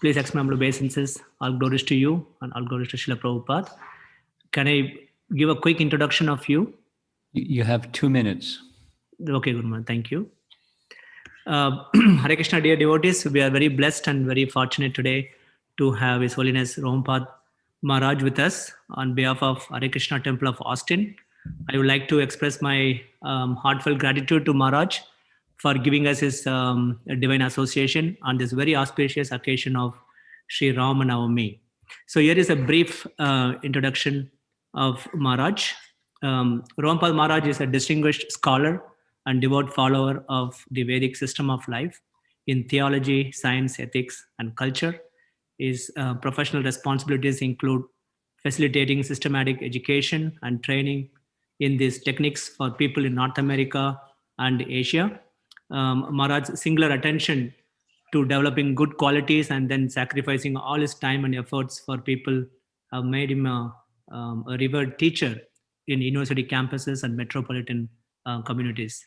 Please accept my humble obeisances. All glories to you and all glories to Srila Prabhupada. Can I give a quick introduction of you? You have 2 minutes. Okay, good man. Thank you. Hare Krishna, dear devotees. We are very blessed and very fortunate today to have His Holiness Ramapada Maharaj with us on behalf of Hare Krishna Temple of Austin. I would like to express my heartfelt gratitude to Maharaj for giving us his divine association on this very auspicious occasion of Sri RamaNavami. So here is a brief introduction of Maharaj. Ramapada Maharaj is a distinguished scholar and devout follower of the Vedic system of life in theology, science, ethics, and culture. His professional responsibilities include facilitating systematic education and training in these techniques for people in North America and Asia. Maharaj's singular attention to developing good qualities and then sacrificing all his time and efforts for people have made him a revered teacher in university campuses and metropolitan communities.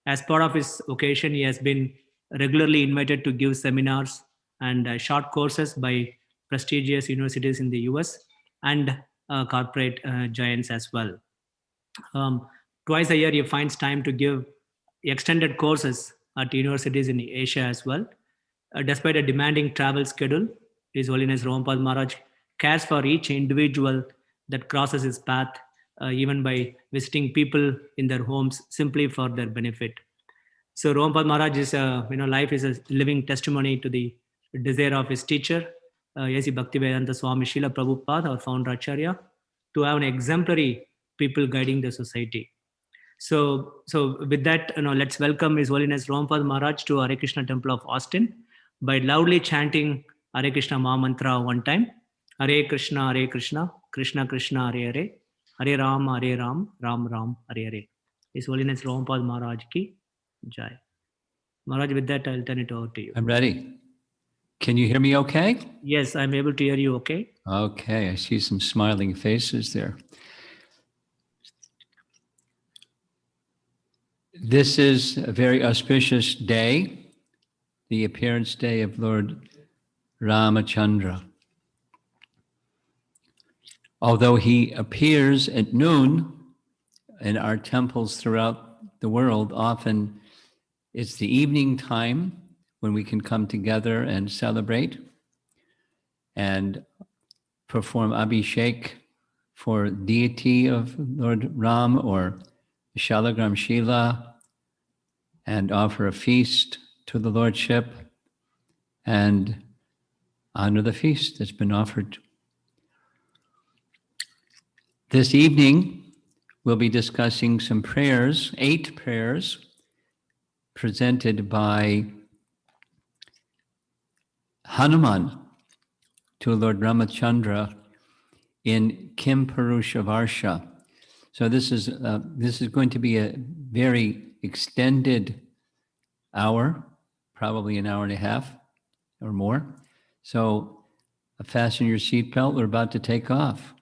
As part of his vocation, he has been regularly invited to give seminars and short courses by prestigious universities in the US and corporate giants as well. Twice a year, he finds time to give extended courses at universities in Asia as well. Despite a demanding travel schedule, His Holiness Ramapada Maharaj cares for each individual that crosses his path, even by visiting people in their homes simply for their benefit. So Ramapada Maharaj is, life is a living testimony to the desire of his teacher, A.C. Bhaktivedanta Swami Srila Prabhupada, our founder Acharya, to have an exemplary people guiding the society. So with that, let's welcome His Holiness Ramapada Maharaj to Hare Krishna Temple of Austin by loudly chanting Hare Krishna Maha Mantra one time. Hare Krishna, Krishna Krishna, Hare Hare, Hare Ram, Ram Ram, Hare Hare. His Holiness Ramapada Maharaj ki Jai. Maharaj, with that, I'll turn it over to you. I'm ready. Can you hear me okay? Yes, I'm able to hear you okay. Okay, I see some smiling faces there. This is a very auspicious day, the appearance day of Lord Ramachandra. Although he appears at noon in our temples throughout the world, often it's the evening time when we can come together and celebrate and perform Abhishek for deity of Lord Ram or Shalagram Shila and offer a feast to the Lordship and honor the feast that's been offered. This evening, we'll be discussing some prayers, 8 prayers presented by Hanuman to Lord Ramachandra in Kimpurusha-varsha. So this is going to be a very extended hour, probably an hour and a half or more. So fasten your seatbelt, we're about to take off.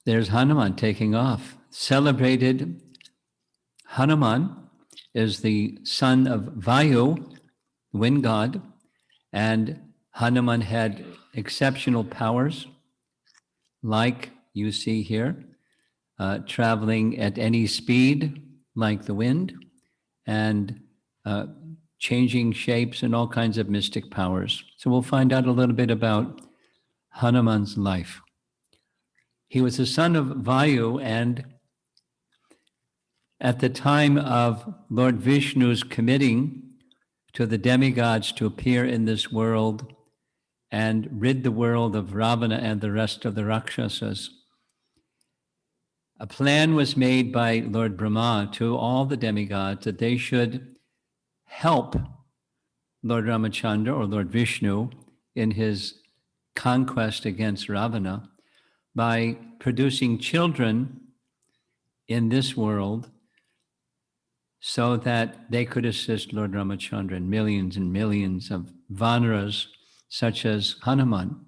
There's Hanuman taking off. Celebrated Hanuman is the son of Vayu, the wind god, and Hanuman had exceptional powers, like you see here, traveling at any speed, like the wind, and changing shapes and all kinds of mystic powers. So we'll find out a little bit about Hanuman's life. He was the son of Vayu, and at the time of Lord Vishnu's committing to the demigods to appear in this world and rid the world of Ravana and the rest of the Rakshasas, a plan was made by Lord Brahma to all the demigods that they should help Lord Ramachandra or Lord Vishnu in his conquest against Ravana by producing children in this world so that they could assist Lord Ramachandra, and millions of Vanaras, such as Hanuman,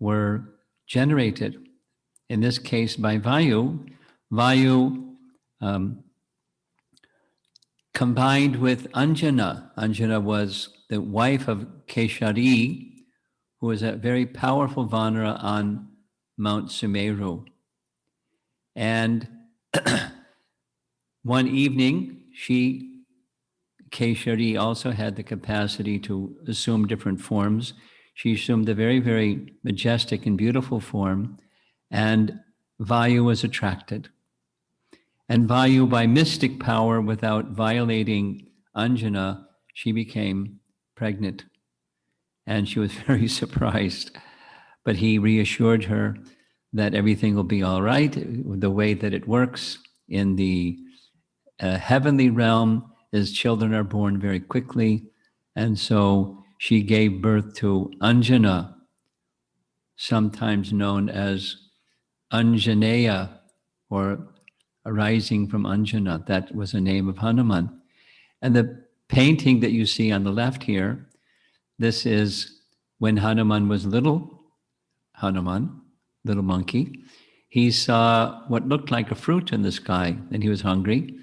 were generated, in this case by Vayu. Vayu combined with Anjana. Anjana was the wife of Keshari, who was a very powerful Vanara on Mount Sumeru. And one evening, Keshari also had the capacity to assume different forms. She assumed a very, very majestic and beautiful form, and Vayu was attracted. And Vayu, by mystic power, without violating Anjana, she became pregnant. And she was very surprised. But he reassured her that everything will be all right. The way that it works in the heavenly realm is children are born very quickly. And so she gave birth to Anjana, sometimes known as Anjaneya, or arising from Anjana. That was a name of Hanuman. And the painting that you see on the left here, this is when Hanuman was little monkey. He saw what looked like a fruit in the sky, and he was hungry.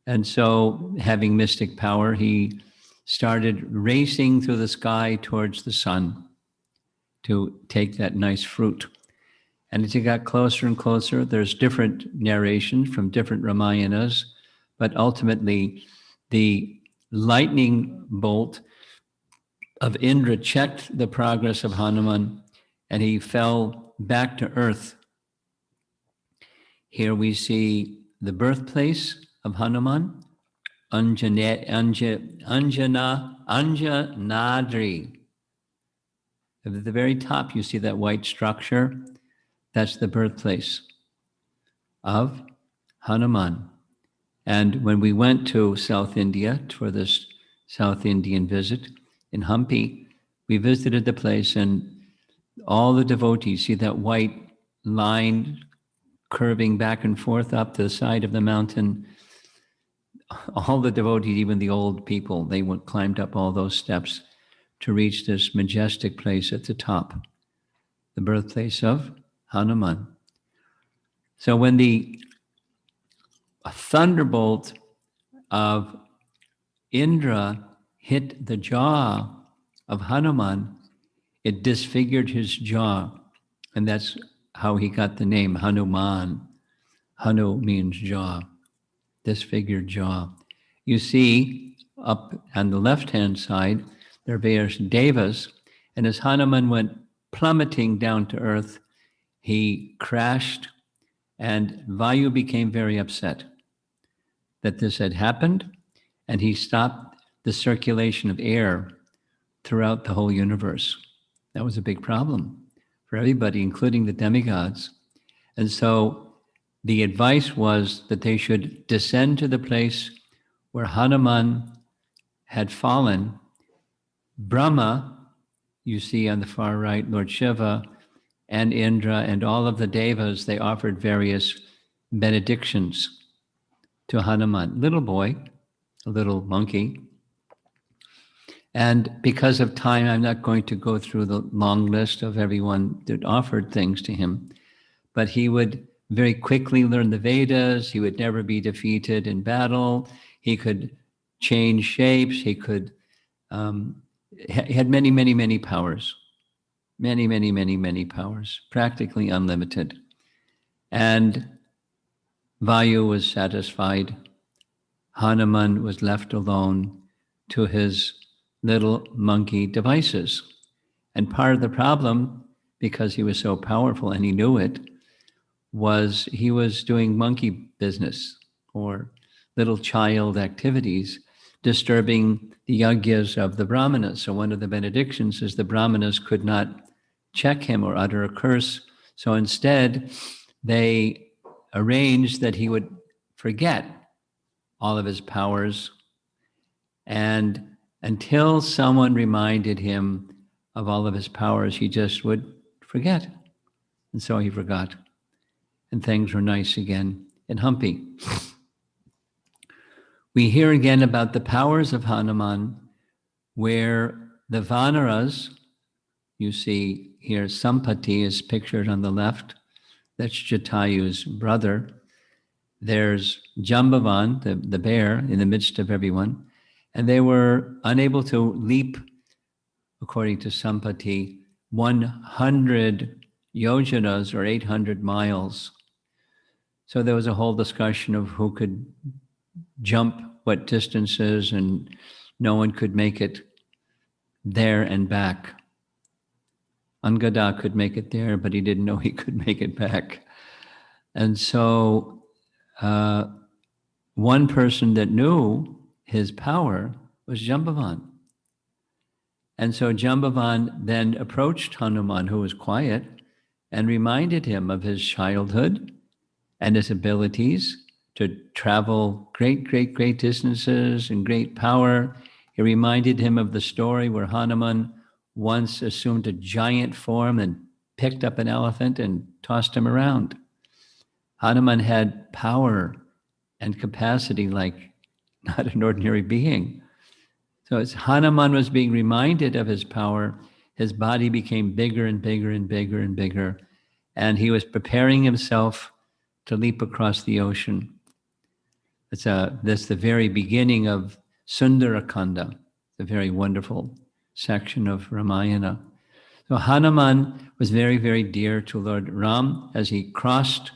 And so, having mystic power, he started racing through the sky towards the sun to take that nice fruit. And as he got closer and closer, there's different narrations from different Ramayanas, but ultimately the lightning bolt of Indra checked the progress of Hanuman, and he fell back to earth. Here we see the birthplace of Hanuman, Anjanadri. At the very top, you see that white structure. That's the birthplace of Hanuman. And when we went to South India for this South Indian visit in Hampi, we visited the place, and all the devotees, see that white line curving back and forth up the side of the mountain. All the devotees, even the old people, they climbed up all those steps to reach this majestic place at the top, the birthplace of Hanuman. So when the thunderbolt of Indra hit the jaw of Hanuman, it disfigured his jaw. And that's how he got the name Hanuman. Hanu means jaw, disfigured jaw. You see up on the left-hand side, there are various devas. And as Hanuman went plummeting down to earth, he crashed, and Vayu became very upset that this had happened, and he stopped the circulation of air throughout the whole universe. That was a big problem for everybody, including the demigods. And so the advice was that they should descend to the place where Hanuman had fallen. Brahma, you see on the far right, Lord Shiva, and Indra, and all of the devas, they offered various benedictions to Hanuman. Little boy, a little monkey. And because of time, I'm not going to go through the long list of everyone that offered things to him, but he would very quickly learn the Vedas. He would never be defeated in battle. He could change shapes. He could, he had many, many, many powers. Many, many, many, many powers, practically unlimited. And Vayu was satisfied. Hanuman was left alone to his little monkey devices. And part of the problem, because he was so powerful and he knew it, was he was doing monkey business or little child activities, disturbing the yagyas of the brahmanas. So one of the benedictions is the brahmanas could not check him or utter a curse. So instead, they arranged that he would forget all of his powers, and until someone reminded him of all of his powers, he just would forget. And so he forgot. And things were nice again in Hampi. We hear again about the powers of Hanuman, where the Vanaras, you see here, Sampati is pictured on the left. That's Jatayu's brother. there's Jambavan, the bear, in the midst of everyone, and they were unable to leap, according to Sampati, 100 yojanas or 800 miles. So there was a whole discussion of who could jump what distances, and no one could make it there and back. Angada could make it there, but he didn't know he could make it back. And so one person that knew his power was Jambavan. And so Jambavan then approached Hanuman, who was quiet, and reminded him of his childhood and his abilities to travel great, great, great distances and great power. He reminded him of the story where Hanuman once assumed a giant form and picked up an elephant and tossed him around. Hanuman had power and capacity like not an ordinary being. So as Hanuman was being reminded of his power, his body became bigger and bigger and bigger and bigger, and he was preparing himself to leap across the ocean. That's the very beginning of Sundarakanda, the very wonderful section of Ramayana. So Hanuman was very, very dear to Lord Ram. As he crossed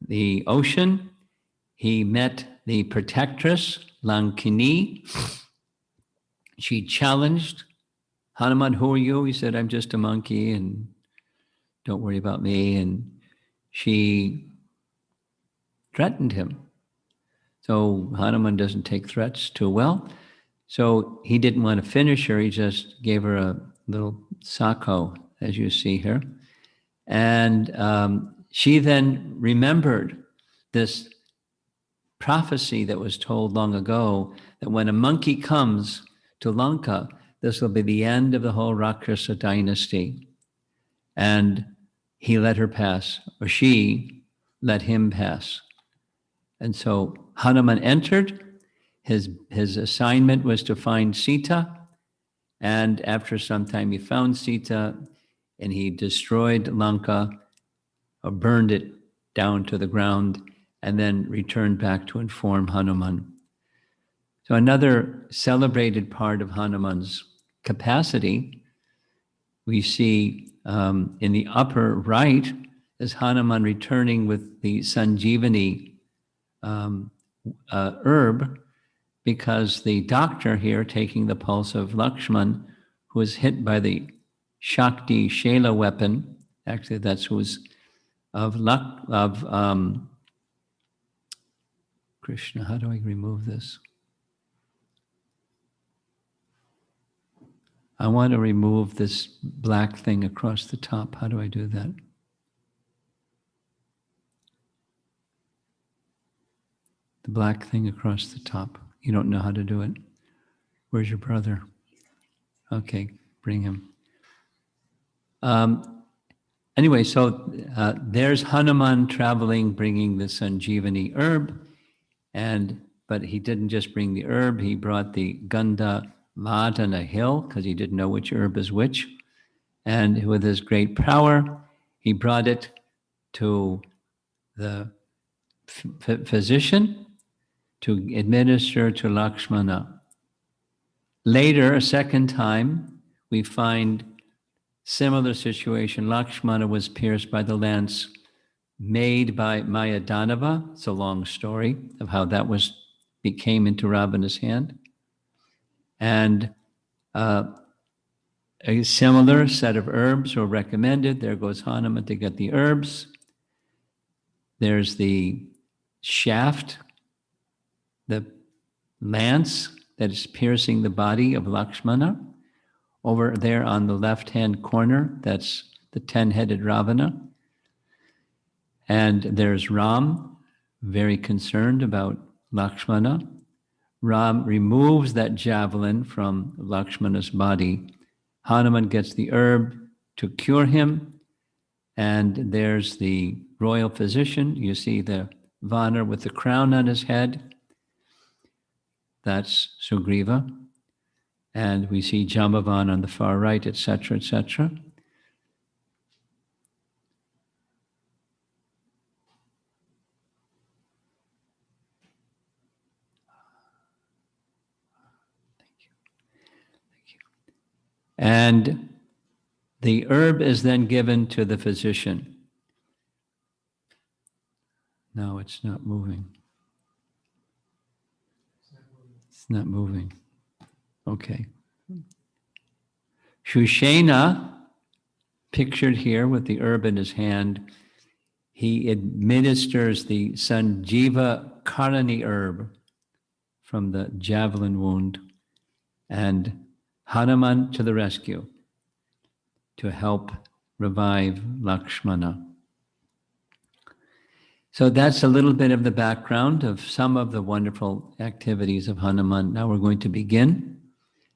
the ocean, he met the protectress, Lankini. She challenged Hanuman, "Who are you?" He said, "I'm just a monkey, and don't worry about me." And she threatened him. So Hanuman doesn't take threats too well. So he didn't want to finish her. He just gave her a little sako, as you see here. And she then remembered this prophecy that was told long ago, that when a monkey comes to Lanka, this will be the end of the whole Rakshasa dynasty. And he let her pass, or she let him pass. And so Hanuman entered. His assignment was to find Sita. And after some time, he found Sita, and he destroyed Lanka, or burned it down to the ground, and then returned back to inform Hanuman. So another celebrated part of Hanuman's capacity, we see in the upper right, is Hanuman returning with the Sanjeevani herb, because the doctor here taking the pulse of Lakshmana, who was hit by the Shakti Shela weapon, actually that's who was of Krishna. How do I remove this? I want to remove this black thing across the top. How do I do that? The black thing across the top. You don't know how to do it. Where's your brother? Okay, bring him. Anyway, so there's Hanuman traveling, bringing the Sanjeevani herb, but he didn't just bring the herb, he brought the Gandha Vadana hill, because he didn't know which herb is which. And with his great power, he brought it to the physician to administer to Lakshmana. Later, a second time, we find similar situation. Lakshmana was pierced by the lance made by Mayadanava. It's a long story of how that came into Ravana's hand. And a similar set of herbs were recommended. There goes Hanuman to get the herbs. There's the shaft, the lance that is piercing the body of Lakshmana. Over there on the left-hand corner, that's the 10-headed Ravana. And there's Ram, very concerned about Lakshmana. Ram removes that javelin from Lakshmana's body. Hanuman gets the herb to cure him. And there's the royal physician. You see the Vanar with the crown on his head. That's Sugriva. And we see Jambavan on the far right, etc., etc. And the herb is then given to the physician. No, it's not moving. It's not moving. Okay. Shushena, pictured here with the herb in his hand, he administers the Sanjiva Karani herb from the javelin wound, and Hanuman to the rescue to help revive Lakshmana. So that's a little bit of the background of some of the wonderful activities of Hanuman. Now we're going to begin.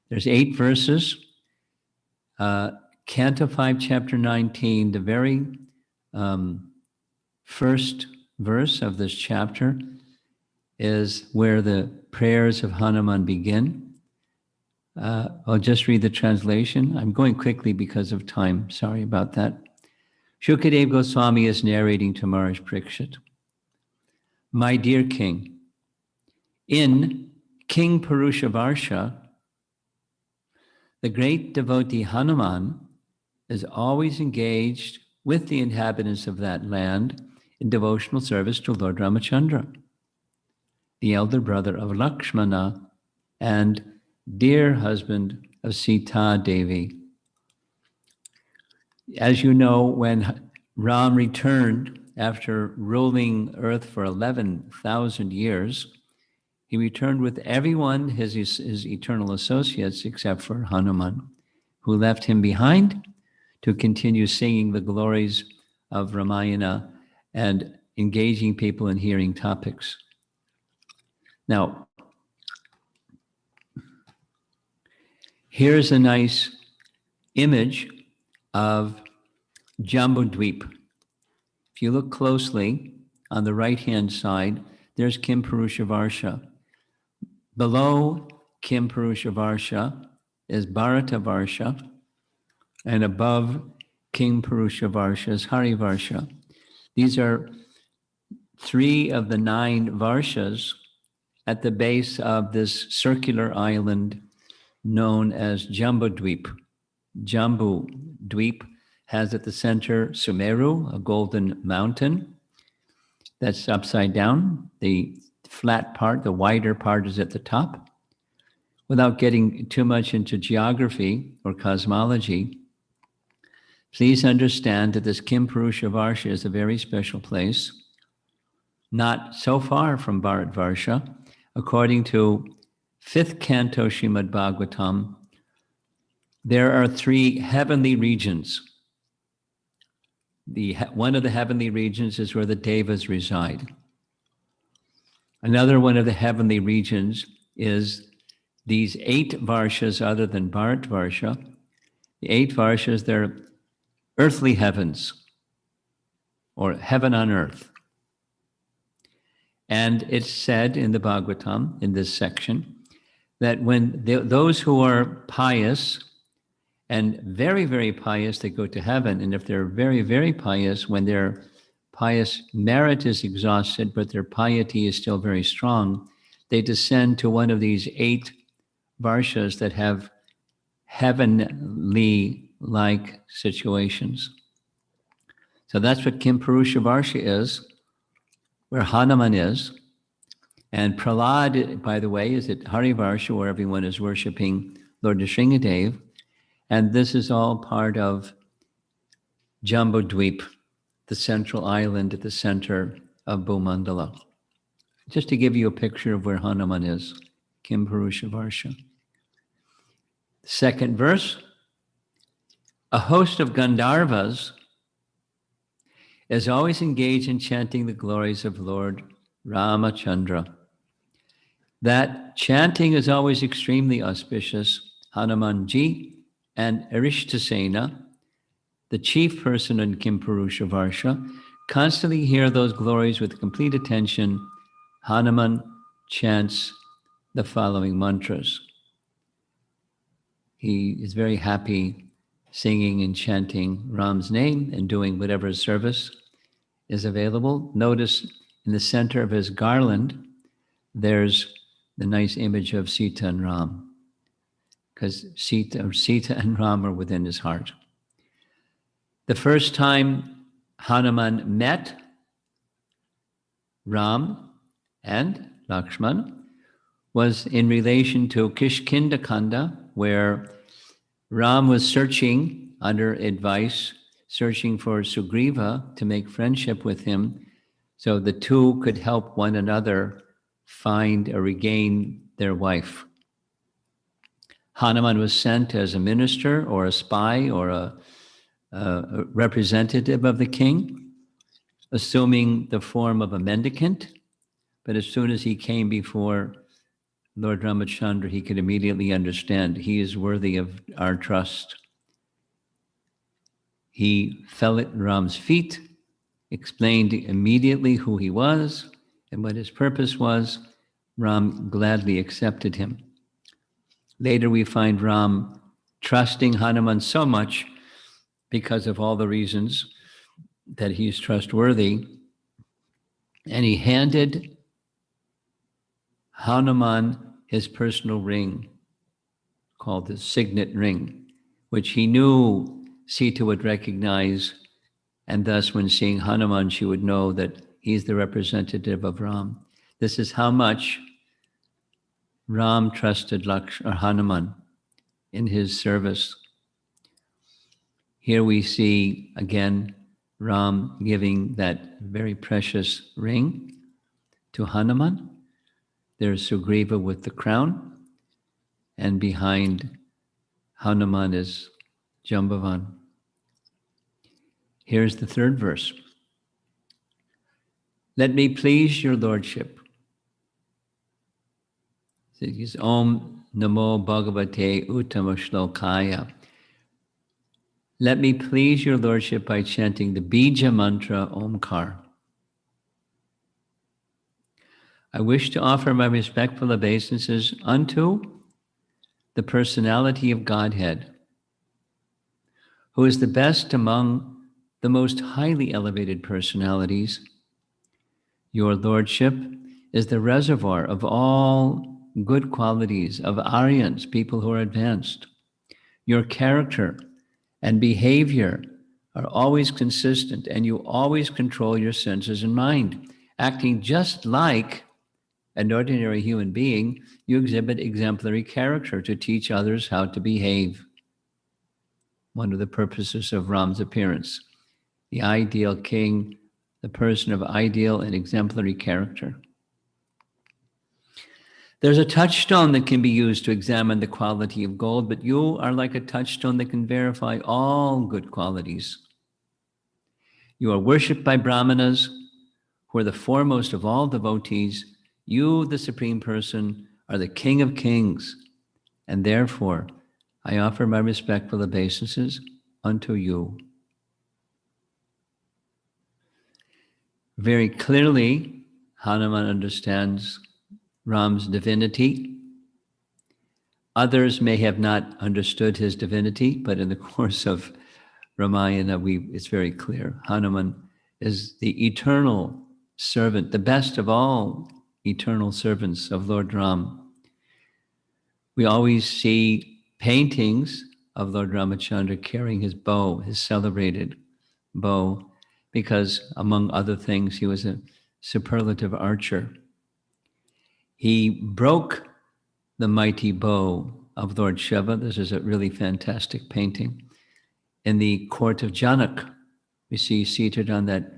There's 8 verses. Canto 5, chapter 19, the very first verse of this chapter is where the prayers of Hanuman begin. I'll just read the translation. I'm going quickly because of time. Sorry about that. Shukadeva Goswami is narrating to Maharaj Parikshit. My dear king, in Kimpurusha-varsha, the great devotee Hanuman is always engaged with the inhabitants of that land in devotional service to Lord Ramachandra, the elder brother of Lakshmana and dear husband of Sita Devi. As you know, when Ram returned after ruling earth for 11,000 years, he returned with everyone, his eternal associates, except for Hanuman, who left him behind to continue singing the glories of Ramayana and engaging people in hearing topics. Now, here's a nice image of Jambudweep. If you look closely on the right-hand side, there's Kimpurusha-varsha. Below Kimpurusha-varsha is Bharata-varsha, and above Kimpurusha-varsha is Hari-varsha. These are 3 of the 9 varshas at the base of this circular island known as Jambudweep. Jambudweep has at the center Sumeru, a golden mountain that's upside down. The flat part, the wider part, is at the top. Without getting too much into geography or cosmology, please understand that this Kimpurusha-varsha is a very special place, not so far from Bharat-varsha. According to 5th canto Srimad Bhagavatam, there are 3 heavenly regions. One of the heavenly regions is where the Devas reside. Another one of the heavenly regions is these 8 varshas other than Bharat-varsha. The 8 varshas, they're earthly heavens, or heaven on earth. And it's said in the Bhagavatam, in this section, that when those who are pious and very, very pious, they go to heaven. And if they're very, very pious, when their pious merit is exhausted, but their piety is still very strong, they descend to one of these 8 varshas that have heavenly-like situations. So that's what Kimpurusha-varsha is, where Hanuman is. And Prahlad, by the way, is at Hari-varsha, where everyone is worshiping Lord Nrsingadev. And this is all part of Jambudweep, the central island at the center of Bhumandala. Just to give you a picture of where Hanuman is, Kimpurusha-varsha. Second verse, a host of Gandharvas is always engaged in chanting the glories of Lord Ramachandra. That chanting is always extremely auspicious. Hanumanji and Arishtasena, the chief person in Kimpurusha-varsha, constantly hear those glories with complete attention. Hanuman chants the following mantras. He is very happy singing and chanting Ram's name and doing whatever service is available. Notice in the center of his garland, there's the nice image of Sita and Ram. because Sita and Ram are within his heart. The first time Hanuman met Ram and Lakshmana was in relation to Kishkinda Kanda, where Ram was searching under advice, searching for Sugriva to make friendship with him, so the two could help one another find or regain their wife. Hanuman was sent as a minister or a spy or a representative of the king, assuming the form of a mendicant. But as soon as he came before Lord Ramachandra, he could immediately understand he is worthy of our trust. He fell at Ram's feet, explained immediately who he was and what his purpose was. Ram gladly accepted him. Later we find Ram trusting Hanuman so much because of all the reasons that he's trustworthy. And he handed Hanuman his personal ring, called the signet ring, which he knew Sita would recognize. And thus, when seeing Hanuman, she would know that he's the representative of Ram. This is how much Ram trusted Hanuman in his service. Here we see again Ram giving that very precious ring to Hanuman. There's Sugriva with the crown, and behind Hanuman is Jambavan. Here's the third verse. Let me please your lordship. It is Om Namo Bhagavate Uttama Shlokaya. Let me please your lordship by chanting the Bija mantra Omkar. I wish to offer my respectful obeisances unto the personality of Godhead, who is the best among the most highly elevated personalities. Your lordship is the reservoir of all good qualities of Aryans, people who are advanced. Your character and behavior are always consistent, and you always control your senses and mind. Acting just like an ordinary human being, you exhibit exemplary character to teach others how to behave. One of the purposes of Ram's appearance, the ideal king, the person of ideal and exemplary character. There's a touchstone that can be used to examine the quality of gold, but you are like a touchstone that can verify all good qualities. You are worshipped by Brahmanas, who are the foremost of all devotees. You, the Supreme Person, are the King of Kings, and therefore I offer my respectful obeisances unto you. Very clearly, Hanuman understands Ram's divinity. Others may have not understood his divinity, but in the course of Ramayana, it's very clear. Hanuman is the eternal servant, the best of all eternal servants of Lord Ram. We always see paintings of Lord Ramachandra carrying his bow, his celebrated bow, because among other things, he was a superlative archer. He broke the mighty bow of Lord Shiva. This is a really fantastic painting. In the court of Janak, we see seated on that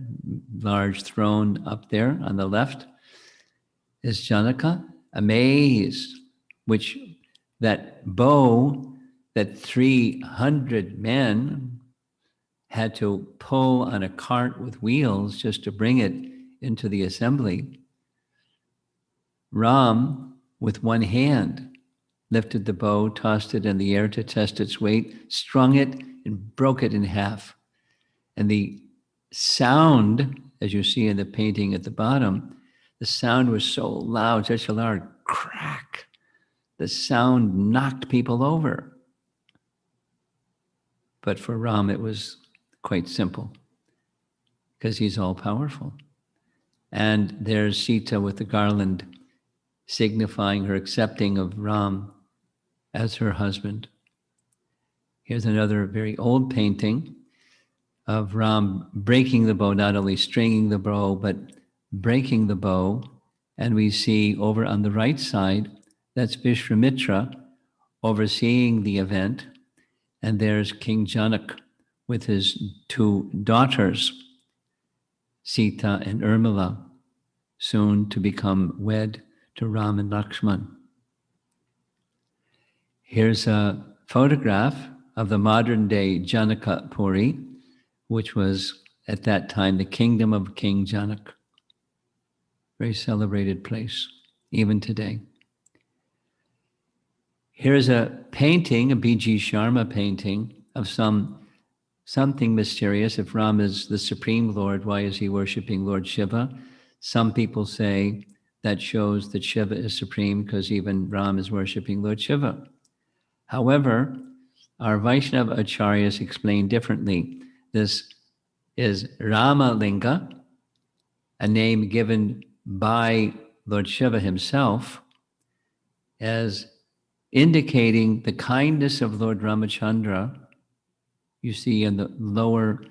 large throne up there on the left is Janaka, amazed, which that bow that 300 men had to pull on a cart with wheels just to bring it into the assembly. Ram, with one hand, lifted the bow, tossed it in the air to test its weight, strung it, and broke it in half. And the sound, as you see in the painting at the bottom, the sound was so loud, such a loud crack. The sound knocked people over. But for Ram, it was quite simple, because he's all-powerful. And there's Sita with the garland, signifying her accepting of Ram as her husband. Here's another very old painting of Ram breaking the bow, not only stringing the bow, but breaking the bow. And we see over on the right side, that's Vishwamitra overseeing the event. And there's King Janak with his two daughters, Sita and Urmila, soon to become wed to Ram and Lakshmana. Here's a photograph of the modern day Janakapuri, which was at that time the kingdom of King Janak. Very celebrated place, even today. Here's a painting, a B.G. Sharma painting of something mysterious. If Ram is the Supreme Lord, why is he worshiping Lord Shiva? Some people say that shows that Shiva is supreme because even Ram is worshiping Lord Shiva. However, our Vaishnava acharyas explain differently. This is Rama Linga, a name given by Lord Shiva himself, as indicating the kindness of Lord Ramachandra. You see in the lower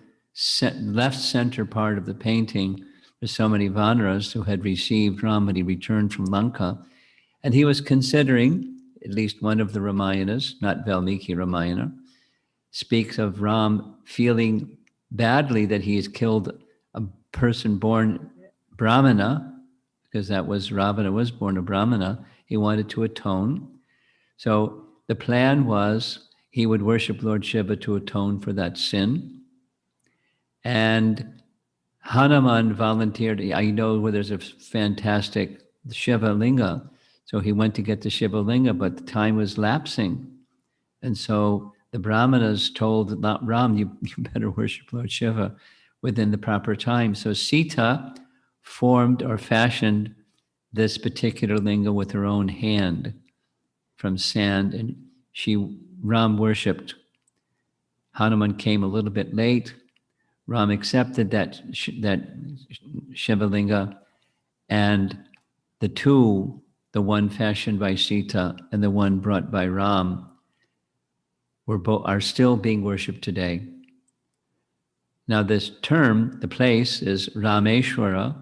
left center part of the painting, there's so many Vanaras who had received Ram when he returned from Lanka. And he was considering, at least one of the Ramayanas, not Valmiki Ramayana, speaks of Ram feeling badly that he has killed a person born Brahmana, because that was Ravana was born a Brahmana. He wanted to atone. So the plan was he would worship Lord Shiva to atone for that sin. And Hanuman volunteered. I know where there's a fantastic Shiva Linga. So he went to get the Shiva Linga, but the time was lapsing. And so the Brahmanas told Ram, you better worship Lord Shiva within the proper time. So Sita formed or fashioned this particular linga with her own hand from sand, and Ram worshipped. Hanuman came a little bit late. Ram accepted that Shiva linga, and the two, the one fashioned by Sita and the one brought by Ram, are still being worshipped today. Now this term, the place, is Rameshwara,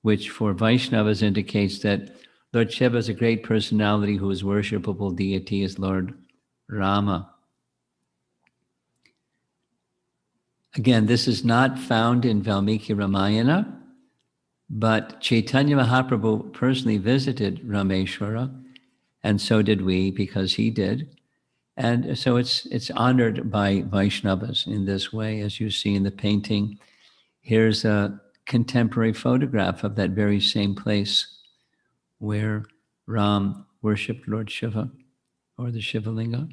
which for Vaishnavas indicates that Lord Shiva is a great personality whose worshipable deity is Lord Rama. Again, this is not found in Valmiki Ramayana, but Chaitanya Mahaprabhu personally visited Rameshwara, and so did we, because he did. And so it's honored by Vaishnavas in this way, as you see in the painting. Here's a contemporary photograph of that very same place where Ram worshipped Lord Shiva, or the Shiva Linga.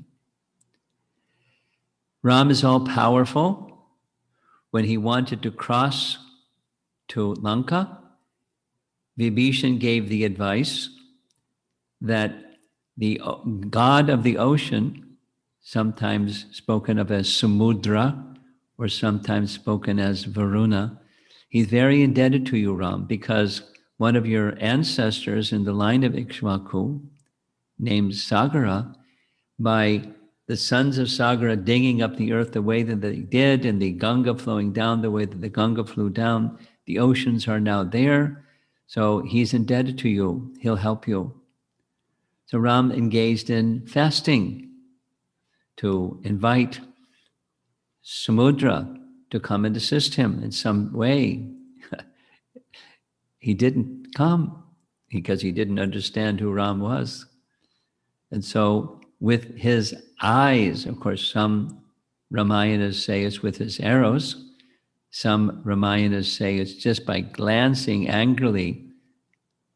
Ram is all powerful. When he wanted to cross to Lanka, Vibhishan gave the advice that the god of the ocean, sometimes spoken of as Samudra, or sometimes spoken as Varuna, he's very indebted to you, Ram, because one of your ancestors in the line of Ikshvaku, named Sagara, by the sons of Sagara digging up the earth the way that they did, and the Ganga flowing down the way that the Ganga flew down, the oceans are now there. So he's indebted to you. He'll help you. So Ram engaged in fasting to invite Samudra to come and assist him in some way. He didn't come because he didn't understand who Ram was. And so with his eyes, of course, some Ramayanas say it's with his arrows. Some Ramayanas say it's just by glancing angrily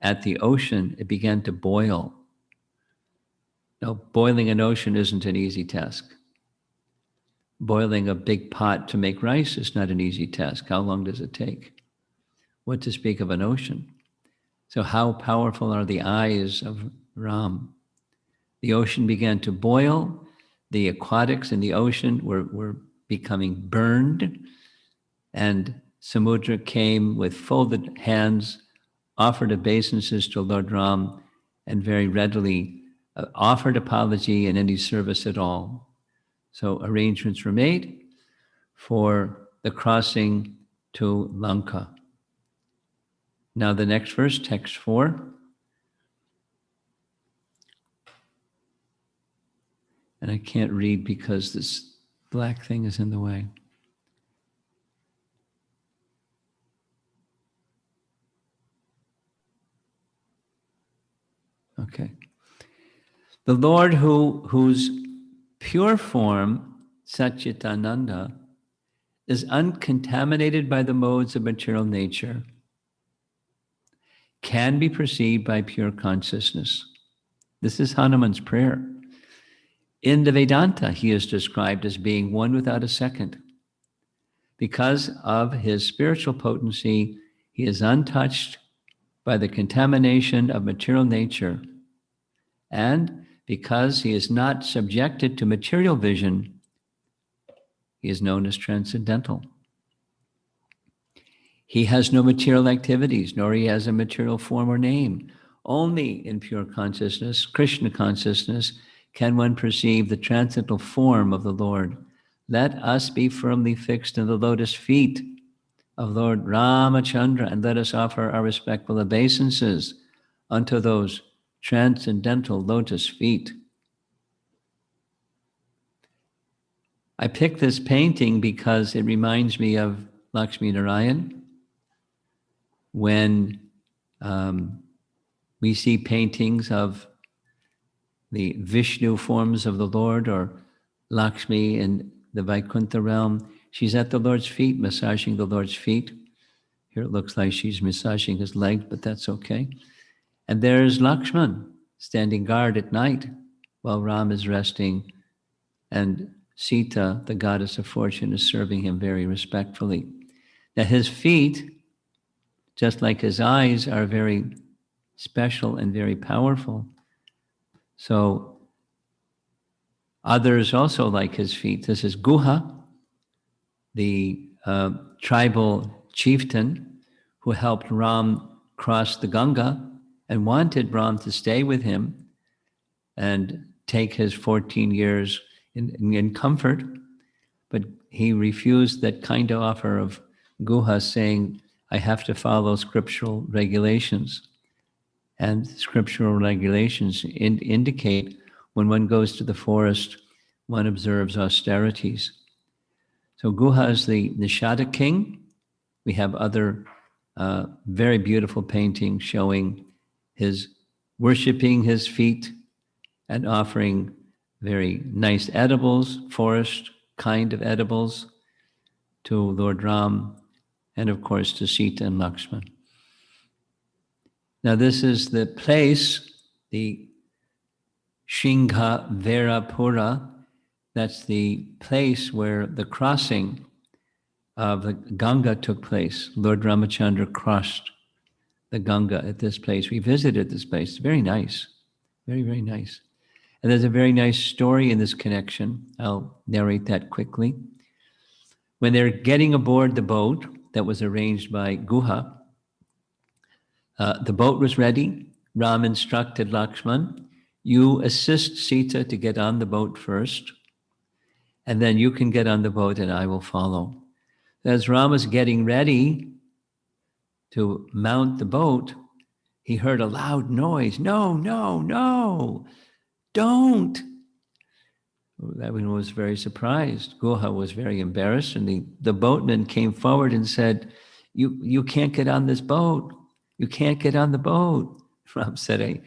at the ocean, it began to boil. Now, boiling an ocean isn't an easy task. Boiling a big pot to make rice is not an easy task. How long does it take? What to speak of an ocean? So how powerful are the eyes of Ram? The ocean began to boil. The aquatics in the ocean were becoming burned. And Samudra came with folded hands, offered obeisances to Lord Ram, and very readily offered apology in any service at all. So arrangements were made for the crossing to Lanka. Now the next verse, text 4. And I can't read because this black thing is in the way. Okay. The Lord whose pure form, Satchitananda, is uncontaminated by the modes of material nature, can be perceived by pure consciousness. This is Hanuman's prayer. In the Vedanta, he is described as being one without a second. Because of his spiritual potency, he is untouched by the contamination of material nature. And because he is not subjected to material vision, he is known as transcendental. He has no material activities, nor he has a material form or name. Only in pure consciousness, Krishna consciousness, can one perceive the transcendental form of the Lord. Let us be firmly fixed in the lotus feet of Lord Ramachandra, and let us offer our respectful obeisances unto those transcendental lotus feet. I picked this painting because it reminds me of Lakshmi Narayan. When we see paintings of the Vishnu forms of the Lord, or Lakshmi in the Vaikuntha realm, she's at the Lord's feet, massaging the Lord's feet. Here it looks like she's massaging his leg, but that's okay. And there's Lakshman standing guard at night while Ram is resting, and Sita, the goddess of fortune, is serving him very respectfully. Now his feet, just like his eyes, are very special and very powerful. So others also like his feet. This is Guha, the tribal chieftain who helped Ram cross the Ganga and wanted Ram to stay with him and take his 14 years in comfort. But he refused that kind of offer of Guha, saying, I have to follow scriptural regulations. And scriptural regulations indicate when one goes to the forest, one observes austerities. So Guha is the Nishada king. We have other very beautiful paintings showing his worshiping his feet and offering very nice edibles, forest kind of edibles, to Lord Ram, and of course to Sita and Lakshmana. Now this is the place, the Shingha Verapura. That's the place where the crossing of the Ganga took place. Lord Ramachandra crossed the Ganga at this place. We visited this place. It's very nice. Very, very nice. And there's a very nice story in this connection. I'll narrate that quickly. When they're getting aboard the boat that was arranged by Guha, the boat was ready. Ram instructed Lakshman, you assist Sita to get on the boat first, and then you can get on the boat and I will follow. As Ram was getting ready to mount the boat, he heard a loud noise. No, no, no, don't. Everyone was very surprised. Guha was very embarrassed, and the boatman came forward and said, you can't get on this boat. You can't get on the boat. Ram said, I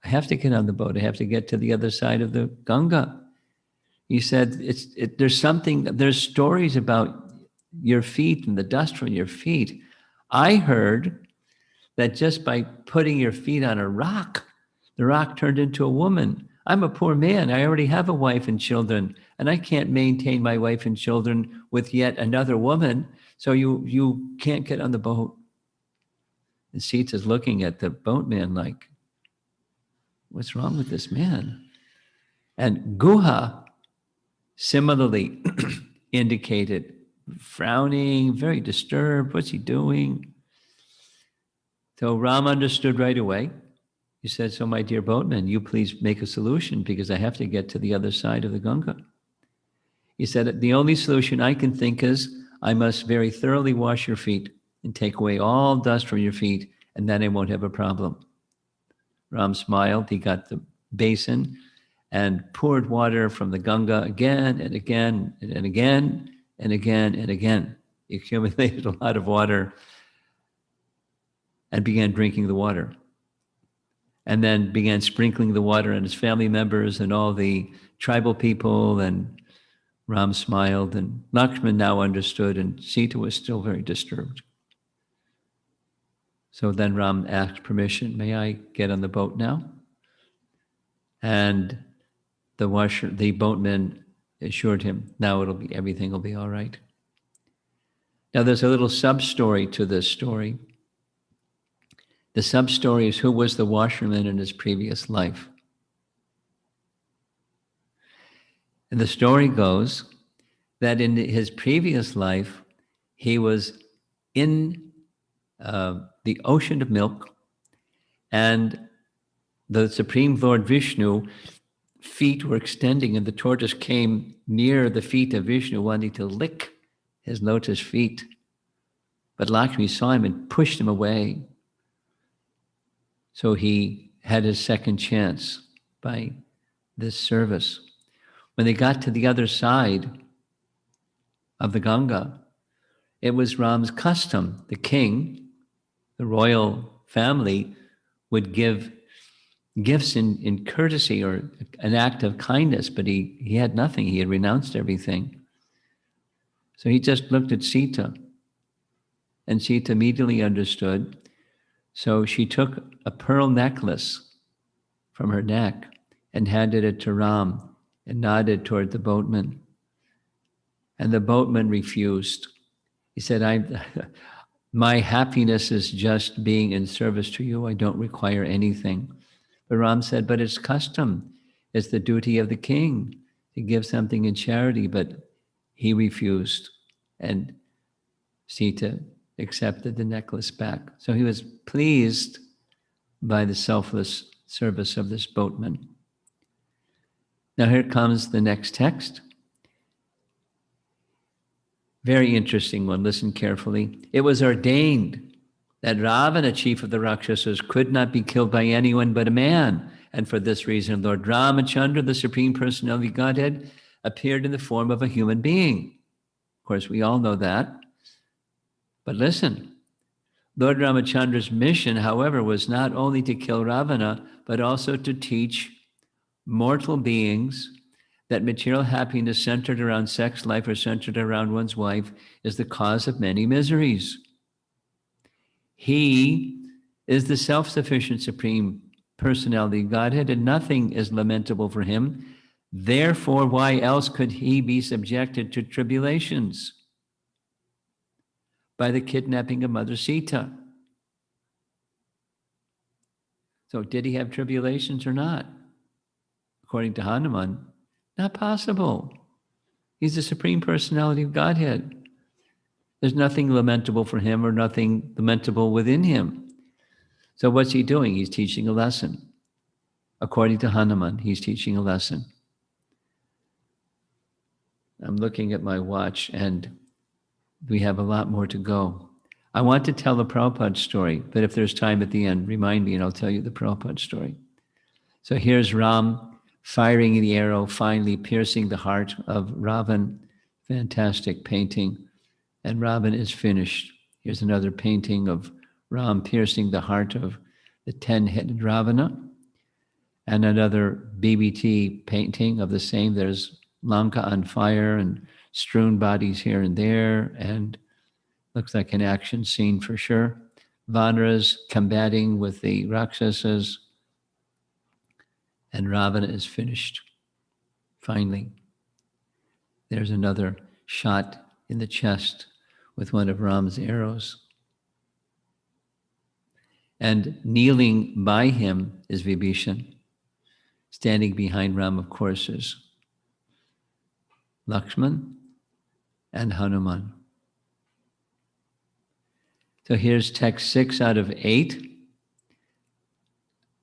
have to get on the boat. I have to get to the other side of the Ganga. He said, there's stories about your feet and the dust from your feet. I heard that just by putting your feet on a rock, the rock turned into a woman. I'm a poor man. I already have a wife and children, and I can't maintain my wife and children with yet another woman. So you can't get on the boat. And Sita's looking at the boatman like, what's wrong with this man? And Guha similarly indicated, frowning, very disturbed. What's he doing? So Ram understood right away. He said, so my dear boatman, you please make a solution because I have to get to the other side of the Ganga. He said, the only solution I can think is I must very thoroughly wash your feet and take away all dust from your feet, and then I won't have a problem. Ram smiled. He got the basin and poured water from the Ganga again and again and again and again and again. He accumulated a lot of water and began drinking the water. And then began sprinkling the water on his family members and all the tribal people, and Ram smiled, and Lakshmana now understood, and Sita was still very disturbed. So then Ram asked permission, may I get on the boat now? And the boatman assured him, now everything will be all right. Now there's a little sub-story to this story. The sub-story is, who was the washerman in his previous life? And the story goes that in his previous life, he was in the ocean of milk, and the Supreme Lord Vishnu feet were extending, and the tortoise came near the feet of Vishnu, wanting to lick his lotus feet. But Lakshmi saw him and pushed him away. So he had his second chance by this service. When they got to the other side of the Ganga, it was Ram's custom. The king, the royal family, would give gifts in courtesy or an act of kindness, but he had nothing. He had renounced everything. So he just looked at Sita, and Sita immediately understood. So she took a pearl necklace from her neck and handed it to Ram and nodded toward the boatman. And the boatman refused. He said, my happiness is just being in service to you. I don't require anything. But Ram said, but it's custom. It's the duty of the king to give something in charity. But he refused. And Sita accepted the necklace back. So he was pleased by the selfless service of this boatman. Now here comes the next text. Very interesting one. Listen carefully. It was ordained that Ravana, chief of the Rakshasas, could not be killed by anyone but a man. And for this reason, Lord Ramachandra, the Supreme Personality of Godhead, appeared in the form of a human being. Of course, we all know that. But listen, Lord Ramachandra's mission, however, was not only to kill Ravana, but also to teach mortal beings that material happiness centered around sex life or centered around one's wife is the cause of many miseries. He is the self-sufficient Supreme Personality of Godhead, and nothing is lamentable for him. Therefore, why else could he be subjected to tribulations? By the kidnapping of Mother Sita. So did he have tribulations or not? According to Hanuman, not possible. He's the Supreme Personality of Godhead. There's nothing lamentable for him or nothing lamentable within him. So what's he doing? He's teaching a lesson. According to Hanuman, he's teaching a lesson. I'm looking at my watch, and we have a lot more to go. I want to tell the Prabhupada story, but if there's time at the end, remind me and I'll tell you the Prabhupada story. So here's Ram firing the arrow, finally piercing the heart of Ravana. Fantastic painting. And Ravana is finished. Here's another painting of Ram piercing the heart of the 10-headed Ravana. And another BBT painting of the same. There's Lanka on fire and strewn bodies here and there, and looks like an action scene for sure. Vanaras combating with the Rakshasas, and Ravana is finished. Finally, there's another shot in the chest with one of Ram's arrows. And kneeling by him is Vibhishan. Standing behind Ram, of course, is Lakshmana and Hanuman. So here's text 6 out of 8.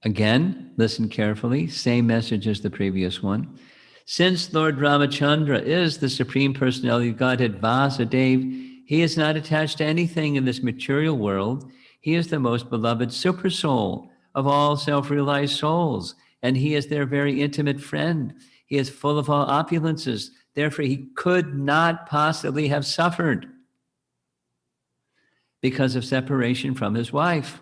Again, listen carefully, same message as the previous one. Since Lord Ramachandra is the Supreme Personality of Godhead, Vasudeva, he is not attached to anything in this material world. He is the most beloved super soul of all self-realized souls, and he is their very intimate friend. He is full of all opulences. Therefore, he could not possibly have suffered because of separation from his wife.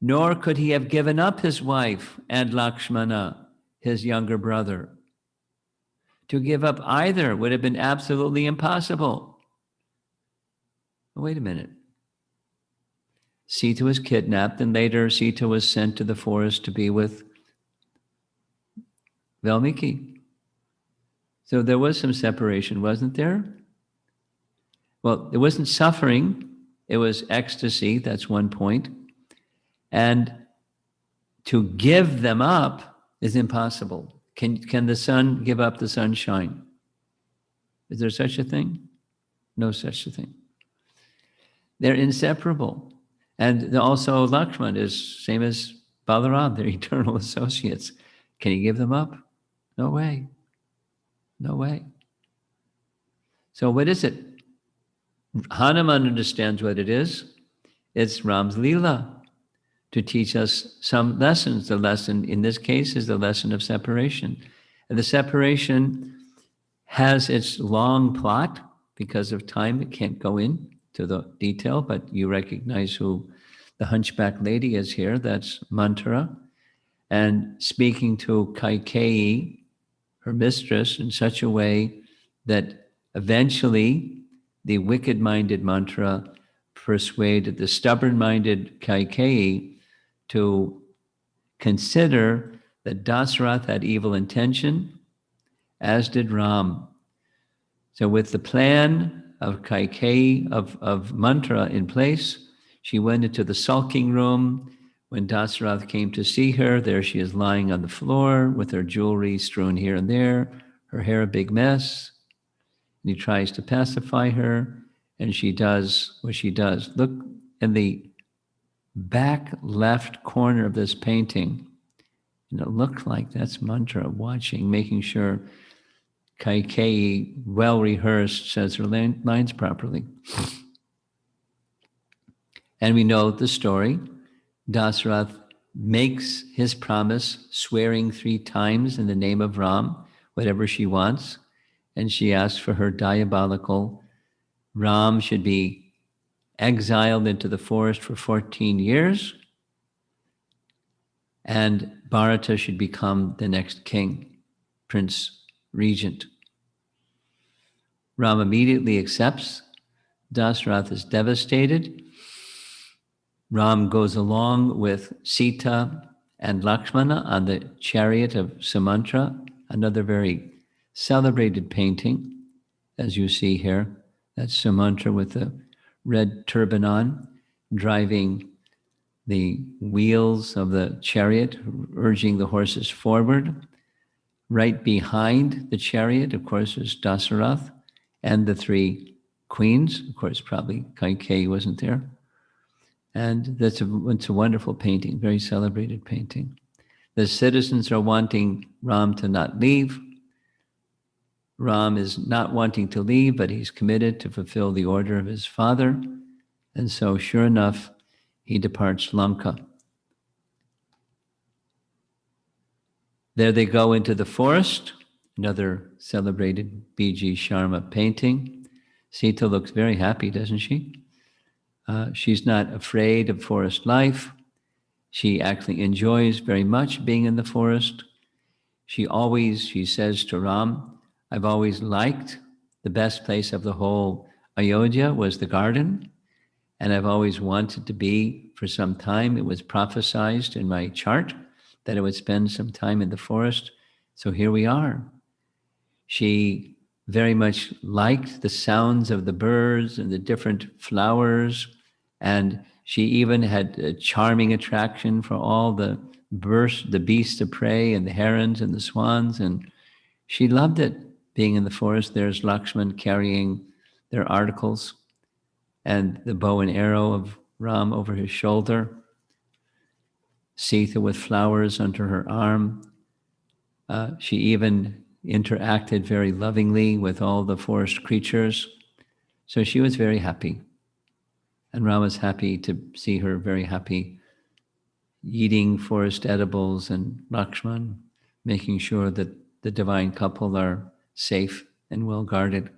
Nor could he have given up his wife and Lakshmana, his younger brother. To give up either would have been absolutely impossible. Wait a minute. Sita was kidnapped, and later Sita was sent to the forest to be with Valmiki. So there was some separation, wasn't there? Well, it wasn't suffering. It was ecstasy. That's one point. And to give them up is impossible. Can the sun give up the sunshine? Is there such a thing? No such a thing. They're inseparable. And also Lakshman is same as Balaram, they're eternal associates. Can you give them up? No way. No way. So what is it? Hanuman understands what it is. It's Ram's Leela to teach us some lessons. The lesson in this case is the lesson of separation. And the separation has its long plot. Because of time, it can't go into the detail, but you recognize who the hunchback lady is here. That's Mantra. And speaking to Kaikeyi, her mistress, in such a way that eventually the wicked-minded Mantra persuaded the stubborn-minded Kaikeyi to consider that Dasarath had evil intention, as did Ram. So with the plan of Kaikeyi, of Mantra in place, she went into the sulking room. When Dasarath came to see her, there she is lying on the floor with her jewelry strewn here and there, her hair a big mess. And he tries to pacify her, and she does what she does. Look in the back left corner of this painting, and it looked like that's Mantra watching, making sure Kaikeyi, well rehearsed, says her lines properly. And we know the story. Dasarath makes his promise, swearing 3 times in the name of Ram, whatever she wants. And she asks for her diabolical Ram should be exiled into the forest for 14 years. And Bharata should become the next king, prince regent. Ram immediately accepts. Dasarath is devastated. Ram goes along with Sita and Lakshmana on the chariot of Sumantra, another very celebrated painting, as you see here. That's Sumantra with the red turban on, driving the wheels of the chariot, urging the horses forward. Right behind the chariot, of course, is Dasarath and the 3 queens. Of course, probably Kaikeyi wasn't there. And it's a wonderful painting, very celebrated painting. The citizens are wanting Ram to not leave. Ram is not wanting to leave, but he's committed to fulfill the order of his father. And so, sure enough, he departs Lanka. There they go into the forest, another celebrated B.G. Sharma painting. Sita looks very happy, doesn't she? She's not afraid of forest life. She actually enjoys very much being in the forest. She says to Ram, I've always liked the best place of the whole Ayodhya was the garden, and I've always wanted to be for some time. It was prophesied in my chart that I would spend some time in the forest. So here we are. She very much liked the sounds of the birds and the different flowers. And she even had a charming attraction for all the beasts of prey and the herons and the swans. And she loved it, being in the forest. There's Lakshman carrying their articles and the bow and arrow of Ram over his shoulder. Sita with flowers under her arm. She even interacted very lovingly with all the forest creatures. So she was very happy. And Rama's happy to see her very happy, eating forest edibles, and Lakshman making sure that the divine couple are safe and well guarded.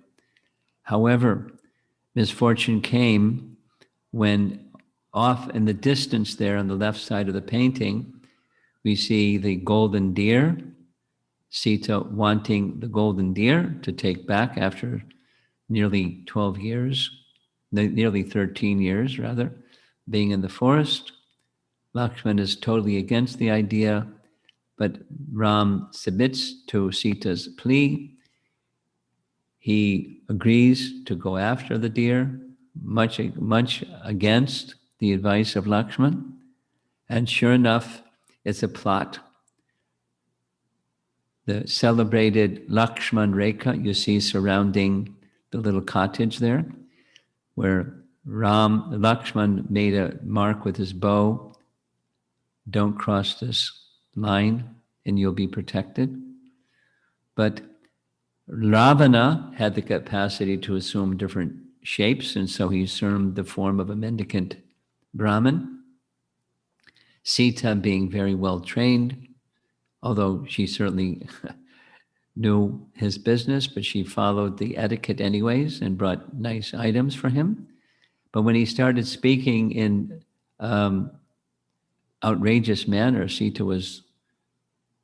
However, misfortune came when off in the distance there on the left side of the painting, we see the golden deer, Sita wanting the golden deer to take back after nearly 12 years, nearly 13 years rather, being in the forest. Lakshmana is totally against the idea, but Ram submits to Sita's plea. He agrees to go after the deer, much against the advice of Lakshmana. And sure enough, it's a plot. The celebrated Lakshman Rekha you see surrounding the little cottage there, where Lakshman made a mark with his bow. Don't cross this line and you'll be protected. But Ravana had the capacity to assume different shapes, and so he assumed the form of a mendicant Brahmin. Sita, being very well trained, although she certainly knew his business, but she followed the etiquette anyways and brought nice items for him. But when he started speaking in outrageous manner, Sita was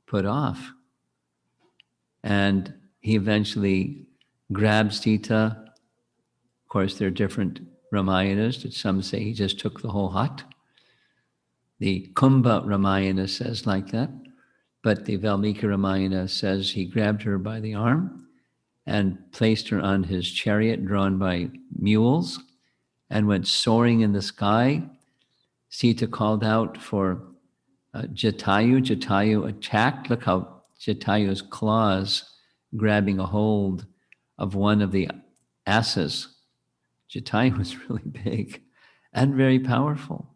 put off. And he eventually grabbed Sita. Of course, there are different Ramayanas that some say he just took the whole hut. The Kumbha Ramayana says like that, but the Valmiki Ramayana says he grabbed her by the arm and placed her on his chariot drawn by mules and went soaring in the sky. Sita called out for Jatayu. Jatayu attacked. Look how Jatayu's claws grabbing a hold of one of the asses. Jatayu was really big and very powerful.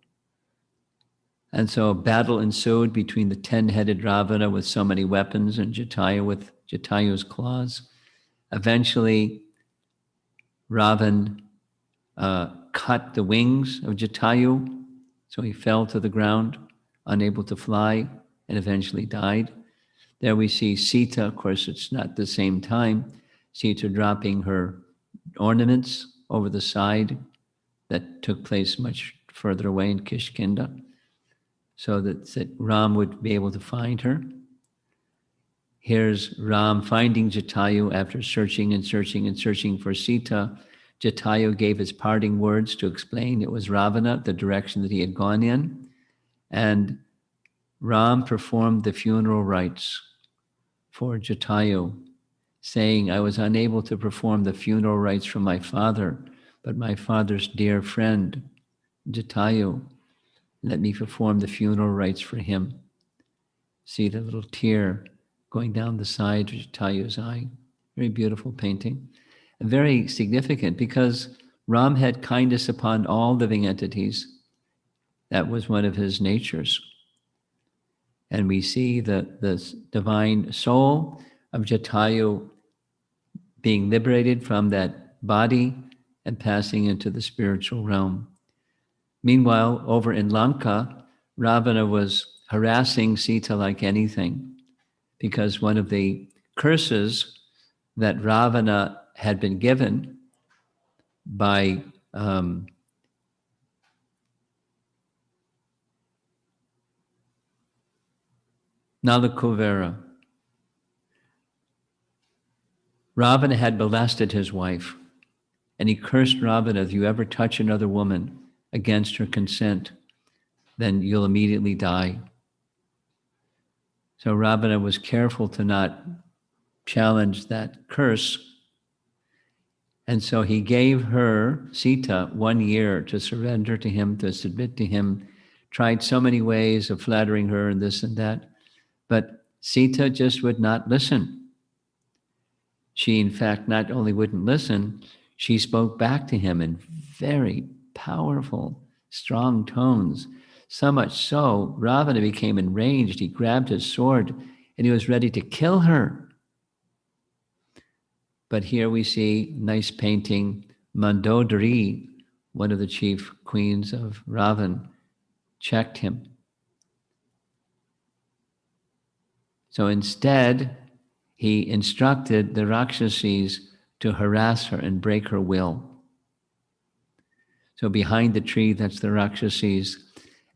And so a battle ensued between the 10-headed Ravana with so many weapons and Jatayu with Jatayu's claws. Eventually, Ravana cut the wings of Jatayu, so he fell to the ground, unable to fly, and eventually died. There we see Sita, of course, it's not the same time, Sita dropping her ornaments over the side that took place much further away in Kishkinda, so that Ram would be able to find her. Here's Ram finding Jatayu after searching and searching and searching for Sita. Jatayu gave his parting words to explain it was Ravana, the direction that he had gone in. And Ram performed the funeral rites for Jatayu, saying, I was unable to perform the funeral rites for my father, but my father's dear friend, Jatayu, let me perform the funeral rites for him. See the little tear going down the side of Jatayu's eye. Very beautiful painting. And very significant because Ram had kindness upon all living entities. That was one of his natures. And we see the divine soul of Jatayu being liberated from that body and passing into the spiritual realm. Meanwhile, over in Lanka, Ravana was harassing Sita like anything because one of the curses that Ravana had been given by Nalakuvara. Ravana had molested his wife, and he cursed Ravana, if you ever touch another woman against her consent, then you'll immediately die. So Ravana was careful to not challenge that curse. And so he gave her, Sita, 1 year to surrender to him, to submit to him, tried so many ways of flattering her and this and that. But Sita just would not listen. She, in fact, not only wouldn't listen, she spoke back to him in very powerful, strong tones, So much so, Ravana became enraged. He grabbed his sword and he was ready to kill her. But here we see nice painting, Mandodari, one of the chief queens of Ravan, checked him. So instead, he instructed the Rakshasis to harass her and break her will. So behind the tree, that's the Rakshasis,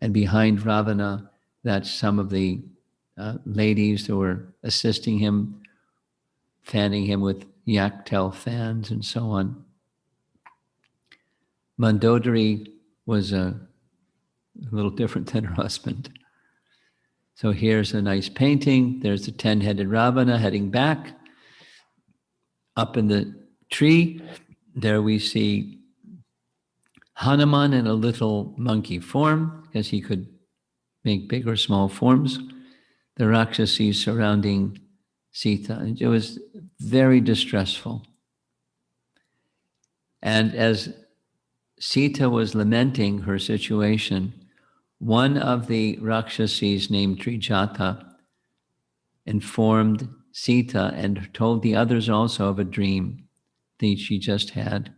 and behind Ravana, that's some of the ladies who were assisting him, fanning him with yak-tail fans and so on. Mandodari was a little different than her husband. So here's a nice painting. There's the 10-headed Ravana heading back. Up in the tree, there we see Hanuman in a little monkey form, because he could make big or small forms. The Rakshasi surrounding Sita. It was very distressful. And as Sita was lamenting her situation, one of the Rakshasis named Trijata informed Sita and told the others also of a dream that she just had.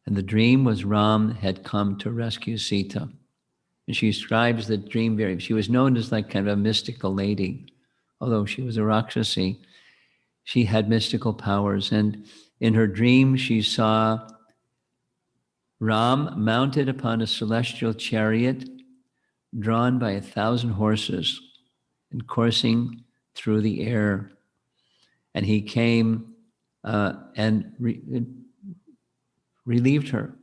And the dream was Ram had come to rescue Sita. And she describes the dream very, she was known as like kind of a mystical lady. Although she was a Rakshasi, she had mystical powers. And in her dream, she saw Ram mounted upon a celestial chariot drawn by 1,000 horses and coursing through the air. And he came and relieved her.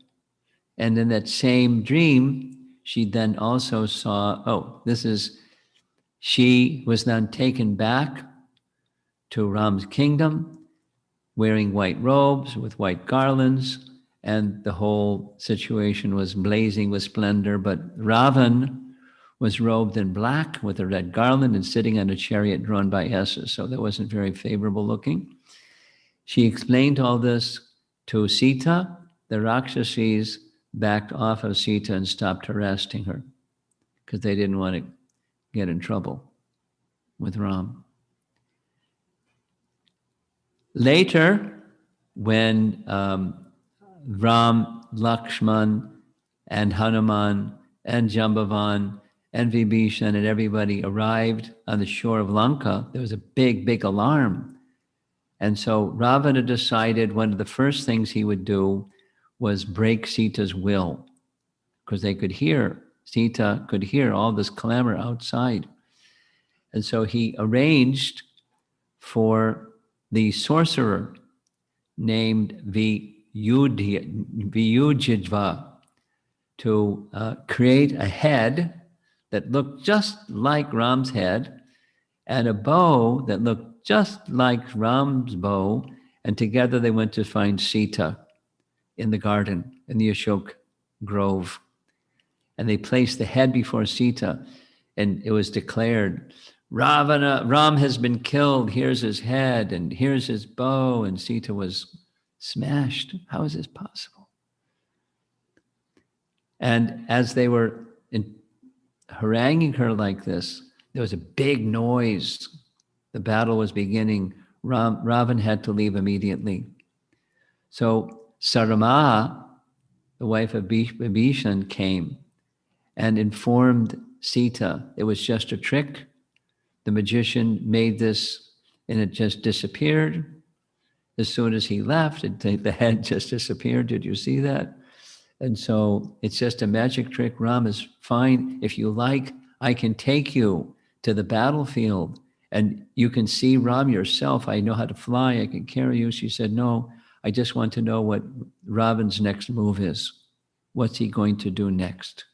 And in that same dream, she then also saw, she was then taken back to Ram's kingdom, wearing white robes with white garlands, and the whole situation was blazing with splendor. But Ravan was robed in black with a red garland and sitting on a chariot drawn by asses, so that wasn't very favorable looking. She explained all this to Sita. The Rakshasis backed off of Sita and stopped harassing her because they didn't want to get in trouble with Ram. Later, when Ram, Lakshmana, and Hanuman, and Jambavan, and Vibhishan, and everybody arrived on the shore of Lanka, there was a big, big alarm. And so Ravana decided one of the first things he would do was break Sita's will, because Sita could hear all this clamor outside. And so he arranged for the sorcerer named Viyujidva to create a head that looked just like Ram's head and a bow that looked just like Ram's bow. And together they went to find Sita in the garden, in the Ashok grove. And they placed the head before Sita, and it was declared, Ram has been killed. Here's his head, and here's his bow. And Sita was smashed. How is this possible? And as they were haranguing her like this, there was a big noise. The battle was beginning. Ravan had to leave immediately. So Sarama, the wife of Vibhishan, came and informed Sita it was just a trick. The magician made this and it just disappeared. As soon as he left, the head just disappeared. Did you see that? And so it's just a magic trick. Ram is fine. If you like, I can take you to the battlefield and you can see Ram yourself. I know how to fly. I can carry you. She said, no, I just want to know what Ravan's next move is. What's he going to do next?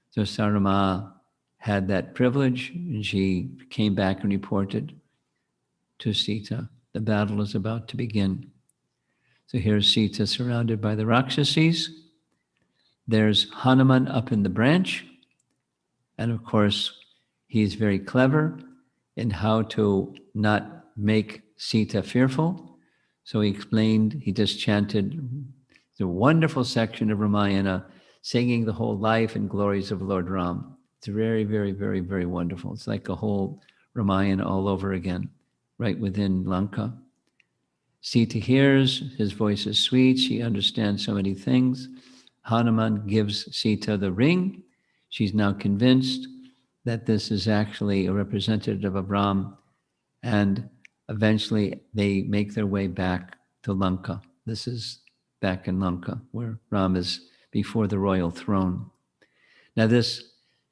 So Sarama had that privilege, and she came back and reported to Sita, the battle is about to begin. So here's Sita surrounded by the Rakshasis. There's Hanuman up in the branch. And of course, he's very clever in how to not make Sita fearful. So he just chanted the wonderful section of Ramayana, singing the whole life and glories of Lord Ram. It's very, very, very, very wonderful. It's like a whole Ramayana all over again, right within Lanka. Sita hears, his voice is sweet, she understands so many things. Hanuman gives Sita the ring. She's now convinced that this is actually a representative of Ram, and eventually they make their way back to Lanka. This is back in Lanka, where Ram is before the royal throne. Now, this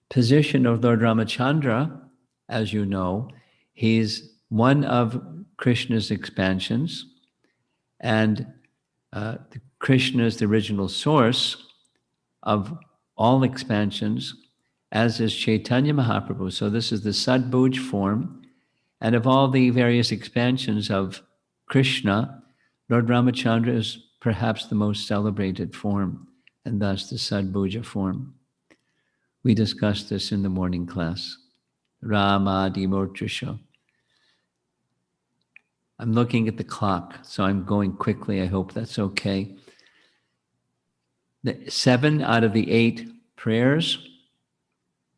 position of Lord Ramachandra, as you know, he's one of Krishna's expansions, and Krishna is the original source of all expansions, as is Chaitanya Mahaprabhu. So this is the Sadbhuj form, and of all the various expansions of Krishna, Lord Ramachandra is perhaps the most celebrated form, and thus the Sadbhuja form. We discussed this in the morning class. Rama Dimurtrisha. I'm looking at the clock, so I'm going quickly. I hope that's okay. 7 out of the 8 prayers,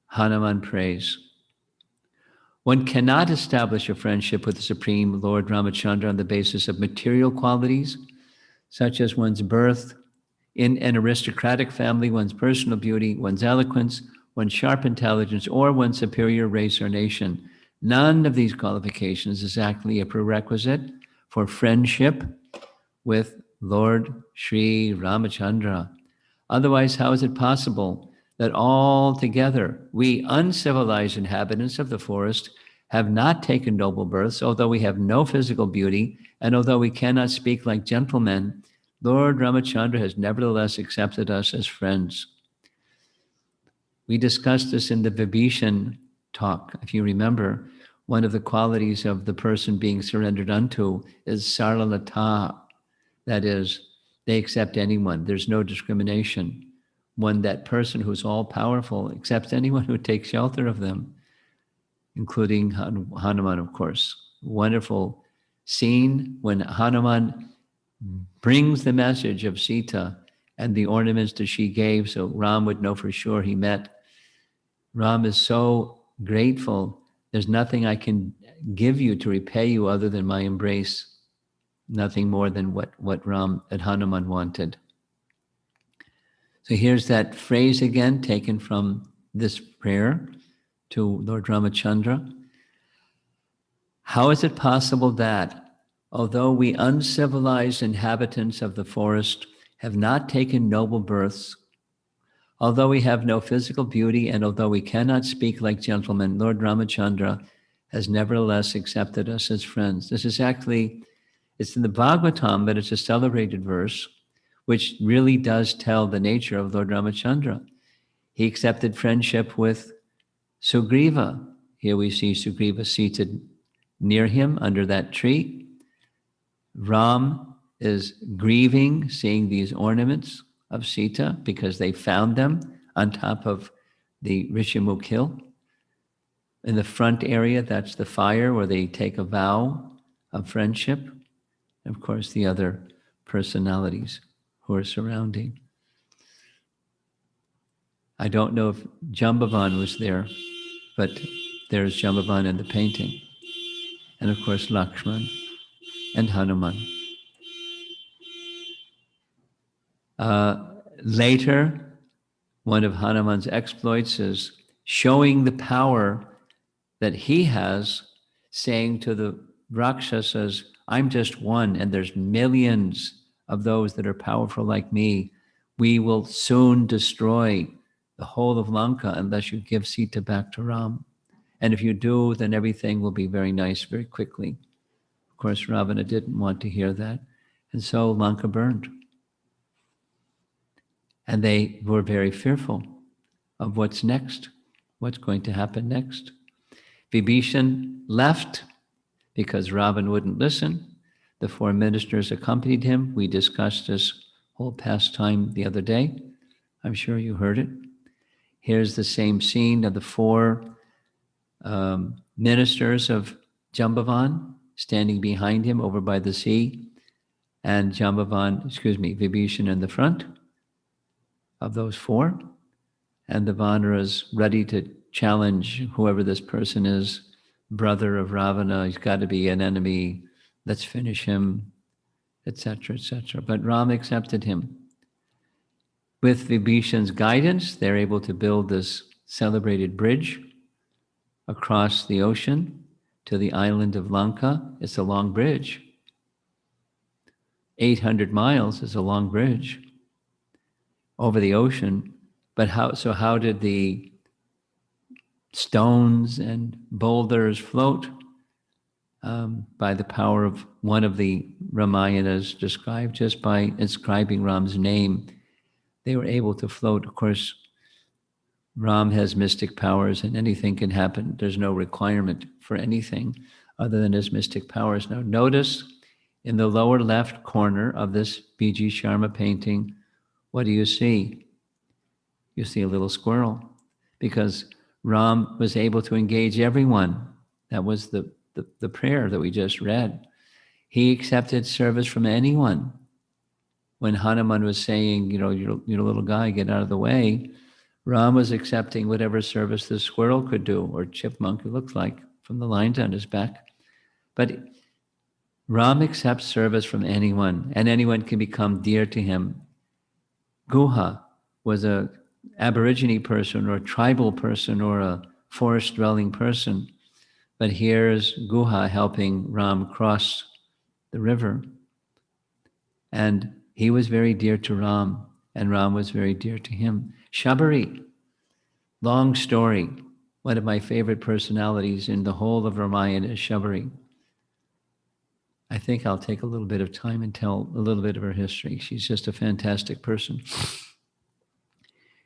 Hanuman prays. One cannot establish a friendship with the Supreme Lord Ramachandra on the basis of material qualities, such as one's birth in an aristocratic family, one's personal beauty, one's eloquence, one's sharp intelligence, or one's superior race or nation. None of these qualifications is actually a prerequisite for friendship with Lord Sri Ramachandra. Otherwise, how is it possible that all together we uncivilized inhabitants of the forest have not taken noble births, although we have no physical beauty, and although we cannot speak like gentlemen, Lord Ramachandra has nevertheless accepted us as friends. We discussed this in the Vibhishan talk. If you remember, one of the qualities of the person being surrendered unto is saralata. That is, they accept anyone. There's no discrimination. When that person who's all-powerful accepts anyone who takes shelter of them, including Hanuman, of course. Wonderful scene when Hanuman brings the message of Sita and the ornaments that she gave, so Ram would know for sure he met. Ram is so grateful. There's nothing I can give you to repay you other than my embrace. Nothing more than what Hanuman wanted. So here's that phrase again, taken from this prayer to Lord Ramachandra. How is it possible that, although we uncivilized inhabitants of the forest have not taken noble births, although we have no physical beauty, and although we cannot speak like gentlemen, Lord Ramachandra has nevertheless accepted us as friends? This is actually, it's in the Bhagavatam, but it's a celebrated verse, which really does tell the nature of Lord Ramachandra. He accepted friendship with Sugriva. Here we see Sugriva seated near him under that tree. Ram is grieving, seeing these ornaments of Sita because they found them on top of the Rishimukh hill. In the front area, that's the fire where they take a vow of friendship. And of course, the other personalities who are surrounding. I don't know if Jambavan was there, but there's Jambavan in the painting. And of course, Lakshmana and Hanuman. Later, one of Hanuman's exploits is showing the power that he has, saying to the Rakshasas, I'm just one, and there's millions of those that are powerful like me. We will soon destroy the whole of Lanka unless you give Sita back to Ram. And if you do, then everything will be very nice very quickly. Of course, Ravana didn't want to hear that. And so Lanka burned. And they were very fearful of what's next, what's going to happen next. Vibhishan left because Ravana wouldn't listen. The 4 ministers accompanied him. We discussed this whole pastime the other day. I'm sure you heard it. Here's the same scene of the 4 ministers of Jambavan standing behind him over by the sea, and Vibhishan in the front. of those four. And the Vanaras ready to challenge whoever this person is, brother of Ravana, he's got to be an enemy, let's finish him, etc., etc. But Ram accepted him. With Vibhishan's guidance, they're able to build this celebrated bridge across the ocean to the island of Lanka. It's a long bridge. 800 miles is a long bridge over the ocean. But how did the stones and boulders float? By the power of one of the Ramayanas described, just by inscribing Ram's name, they were able to float. Of course, Ram has mystic powers and anything can happen. There's no requirement for anything other than his mystic powers. Now notice in the lower left corner of this B.G. Sharma painting, what do you see? You see a little squirrel, because Ram was able to engage everyone. That was the prayer that we just read. He accepted service from anyone. When Hanuman was saying, you're a little guy, get out of the way, Ram was accepting whatever service the squirrel could do, or chipmunk, it looks like, from the lines on his back. But Ram accepts service from anyone, and anyone can become dear to him. Guha was a Aborigine person, or a tribal person, or a forest-dwelling person. But here's Guha helping Ram cross the river. And he was very dear to Ram, and Ram was very dear to him. Shabari, long story. One of my favorite personalities in the whole of Ramayana is Shabari. I think I'll take a little bit of time and tell a little bit of her history. She's just a fantastic person.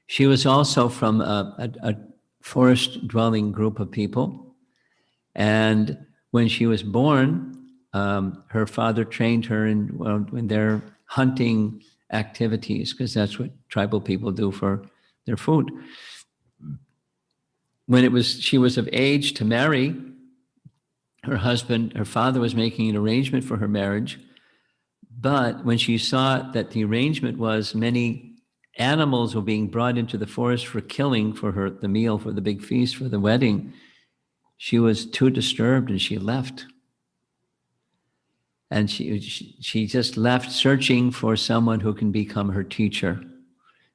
She was also from a forest-dwelling group of people. And when she was born, her father trained her in their hunting activities, because that's what tribal people do for their food. When she was of age to marry, her father was making an arrangement for her marriage. But when she saw that the arrangement was many animals were being brought into the forest for killing for the meal, for the big feast, for the wedding, she was too disturbed and she left. And she just left, searching for someone who can become her teacher,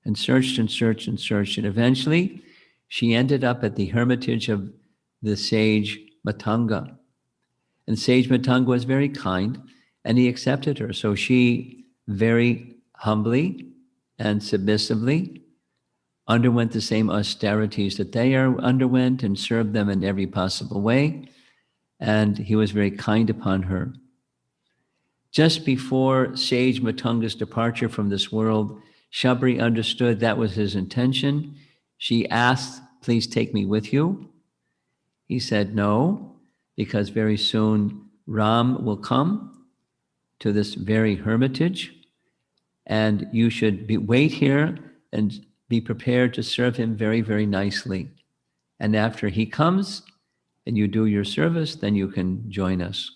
and searched and searched and searched. And eventually she ended up at the hermitage of the sage Matanga. And sage Matanga was very kind, and he accepted her. So she very humbly and submissively underwent the same austerities that they underwent, and served them in every possible way. And he was very kind upon her. Just before sage Matunga's departure from this world, Shabari understood that was his intention. She asked, please take me with you. He said no, because very soon Ram will come to this very hermitage, and you should wait here and be prepared to serve him very, very nicely. And after he comes and you do your service, then you can join us.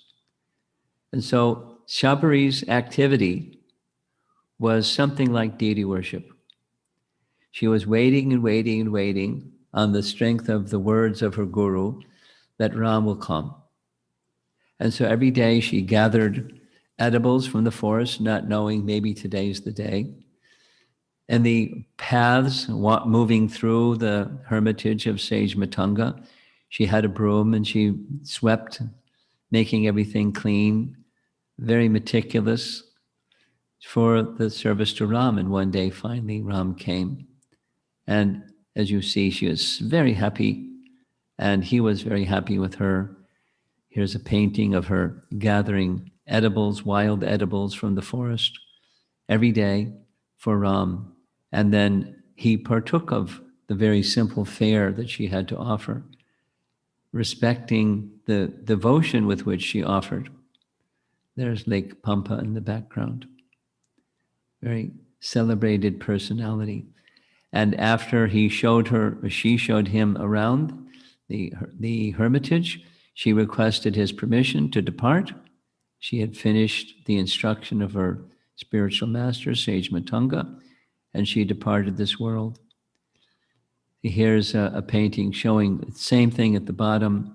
And so Shabari's activity was something like deity worship. She was waiting and waiting and waiting on the strength of the words of her guru that Ram will come. And so every day she gathered edibles from the forest, not knowing maybe today's the day. And the paths moving through the hermitage of sage Matanga, she had a broom and she swept, making everything clean, very meticulous for the service to Ram. And one day, finally, Ram came. And as you see, she was very happy, and he was very happy with her. Here's a painting of her gathering edibles, wild edibles from the forest every day for Ram. And then he partook of the very simple fare that she had to offer, respecting the devotion with which she offered. There's Lake Pampa in the background. Very celebrated personality. And after she showed him around the hermitage, she requested his permission to depart. She had finished the instruction of her spiritual master, Sage Matanga, and she departed this world. Here's a painting showing the same thing at the bottom.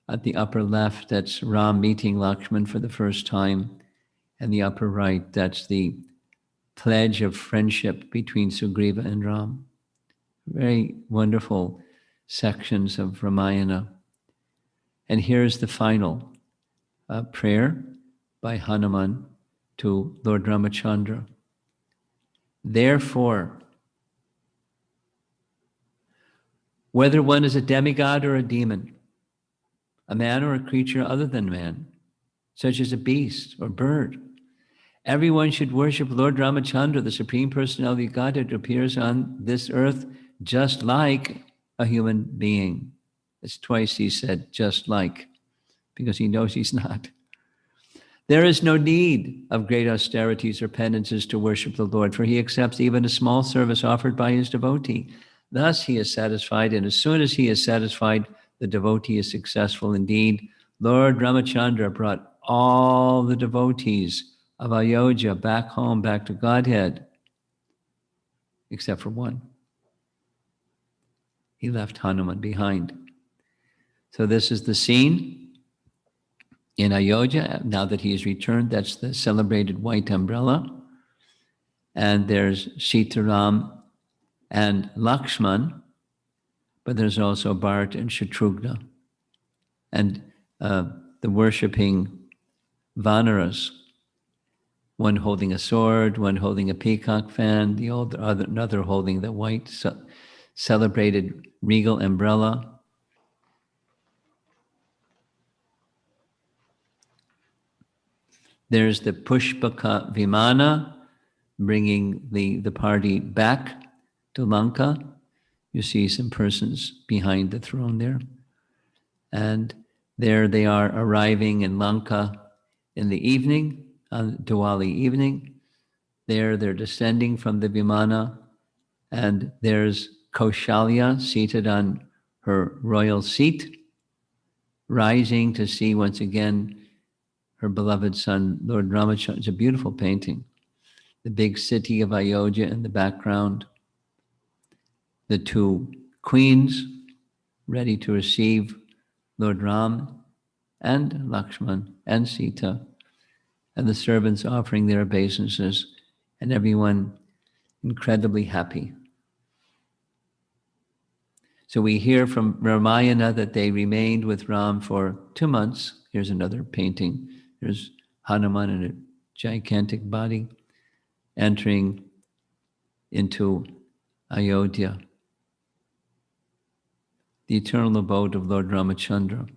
At the upper left, that's Ram meeting Lakshman for the first time. And the upper right, that's the pledge of friendship between Sugriva and Ram. Very wonderful sections of Ramayana. And here's the final prayer by Hanuman to Lord Ramachandra. Therefore, whether one is a demigod or a demon, a man or a creature other than man, such as a beast or bird, everyone should worship Lord Ramachandra, the Supreme Personality of Godhead, who appears on this earth just like a human being. It's twice he said, just like, because he knows he's not. There is no need of great austerities or penances to worship the Lord, for he accepts even a small service offered by his devotee. Thus he is satisfied, and as soon as he is satisfied, the devotee is successful indeed. Lord Ramachandra brought all the devotees of Ayodhya back home, back to Godhead, except for one. He left Hanuman behind. So this is the scene in Ayodhya. Now that he has returned, that's the celebrated white umbrella. And there's Sitaram and Lakshman, but there's also Bharat and Shatrughna. And the worshipping Vanaras, one holding a sword, one holding a peacock fan, another holding the white celebrated regal umbrella. There's the Pushpaka Vimana, bringing the party back to Lanka. You see some persons behind the throne there. And there they are arriving in Lanka in the evening, on Diwali evening. There they're descending from the Vimana, and there's Kaushalya seated on her royal seat, rising to see once again her beloved son, Lord Ramachandra. It's a beautiful painting. The big city of Ayodhya in the background. The two queens ready to receive Lord Ram and Lakshman and Sita, and the servants offering their obeisances, and everyone incredibly happy. So we hear from Ramayana that they remained with Ram for 2 months. Here's another painting. There's Hanuman in a gigantic body entering into Ayodhya, the eternal abode of Lord Ramachandra.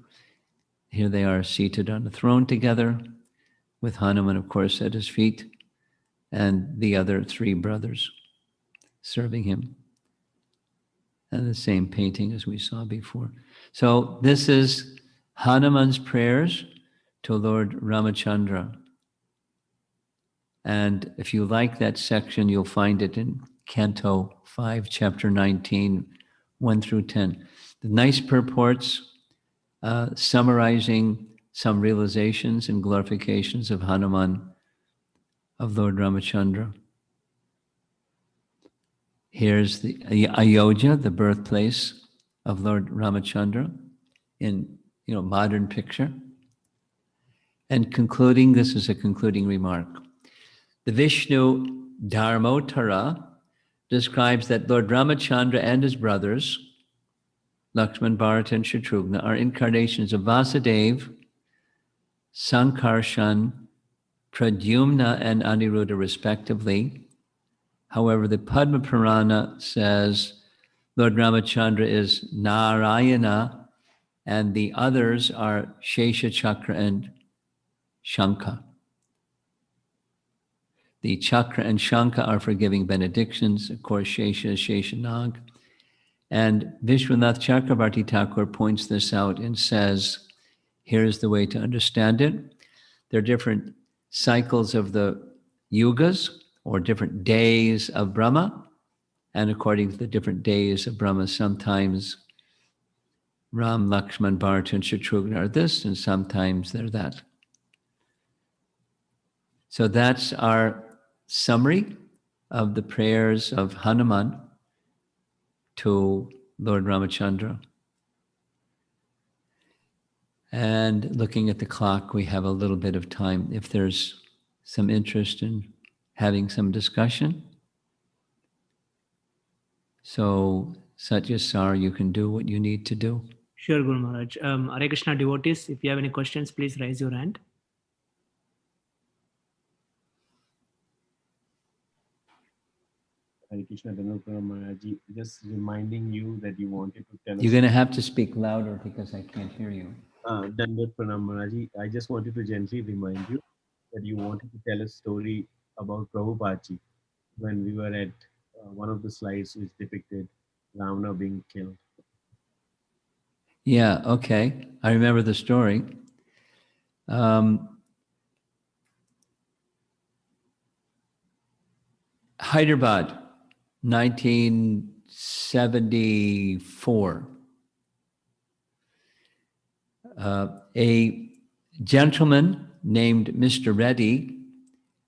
Here they are seated on a throne together, with Hanuman, of course, at his feet, and the other 3 brothers serving him. And the same painting as we saw before. So this is Hanuman's prayers to Lord Ramachandra. And if you like that section, you'll find it in Canto 5, Chapter 19, 1 through 10. The nice purports summarizing some realizations and glorifications of Hanuman, of Lord Ramachandra. Here's the Ayodhya, the birthplace of Lord Ramachandra, in modern picture. And concluding, this is a concluding remark. The Vishnu Dharmottara describes that Lord Ramachandra and his brothers, Lakshman, Bharata, and Shatrughna, are incarnations of Vasudeva, Sankarshan, Pradyumna, and Aniruddha, respectively. However, the Padma Purana says Lord Ramachandra is Narayana, and the others are Shesha, Chakra, and Shankha. The Chakra and Shankha are for giving benedictions. Of course, Shesha is Sheshanag. And Vishwanath Chakravarti Thakur points this out and says, here's the way to understand it. There are different cycles of the yugas, or different days of Brahma. And according to the different days of Brahma, sometimes Ram, Lakshman, Bharata, and Shatrughna are this, and sometimes they're that. So that's our summary of the prayers of Hanuman to Lord Ramachandra. And looking at the clock, we have a little bit of time. If there's some interest in having some discussion. So, Satyasar, you can do what you need to do. Sure, Guru Maharaj. Hare Krishna devotees, if you have any questions, please raise your hand. Hare Krishna Maharaj, just reminding you that you wanted to tell us. You're going to have to speak louder because I can't hear you. Dandavat Pranam Maharaj, I just wanted to gently remind you that you wanted to tell a story about Prabhupada when we were at one of the slides which depicted Ravana being killed. Yeah, okay. I remember the story. Hyderabad, 1974. A gentleman named Mr. Reddy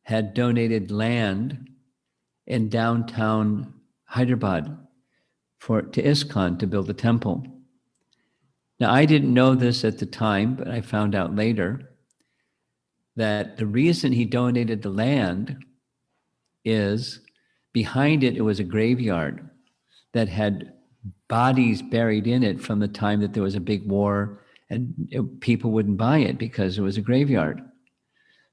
had donated land in downtown Hyderabad to ISKCON to build a temple. Now, I didn't know this at the time, but I found out later that the reason he donated the land is behind it, it was a graveyard that had bodies buried in it from the time that there was a big war, and people wouldn't buy it because it was a graveyard.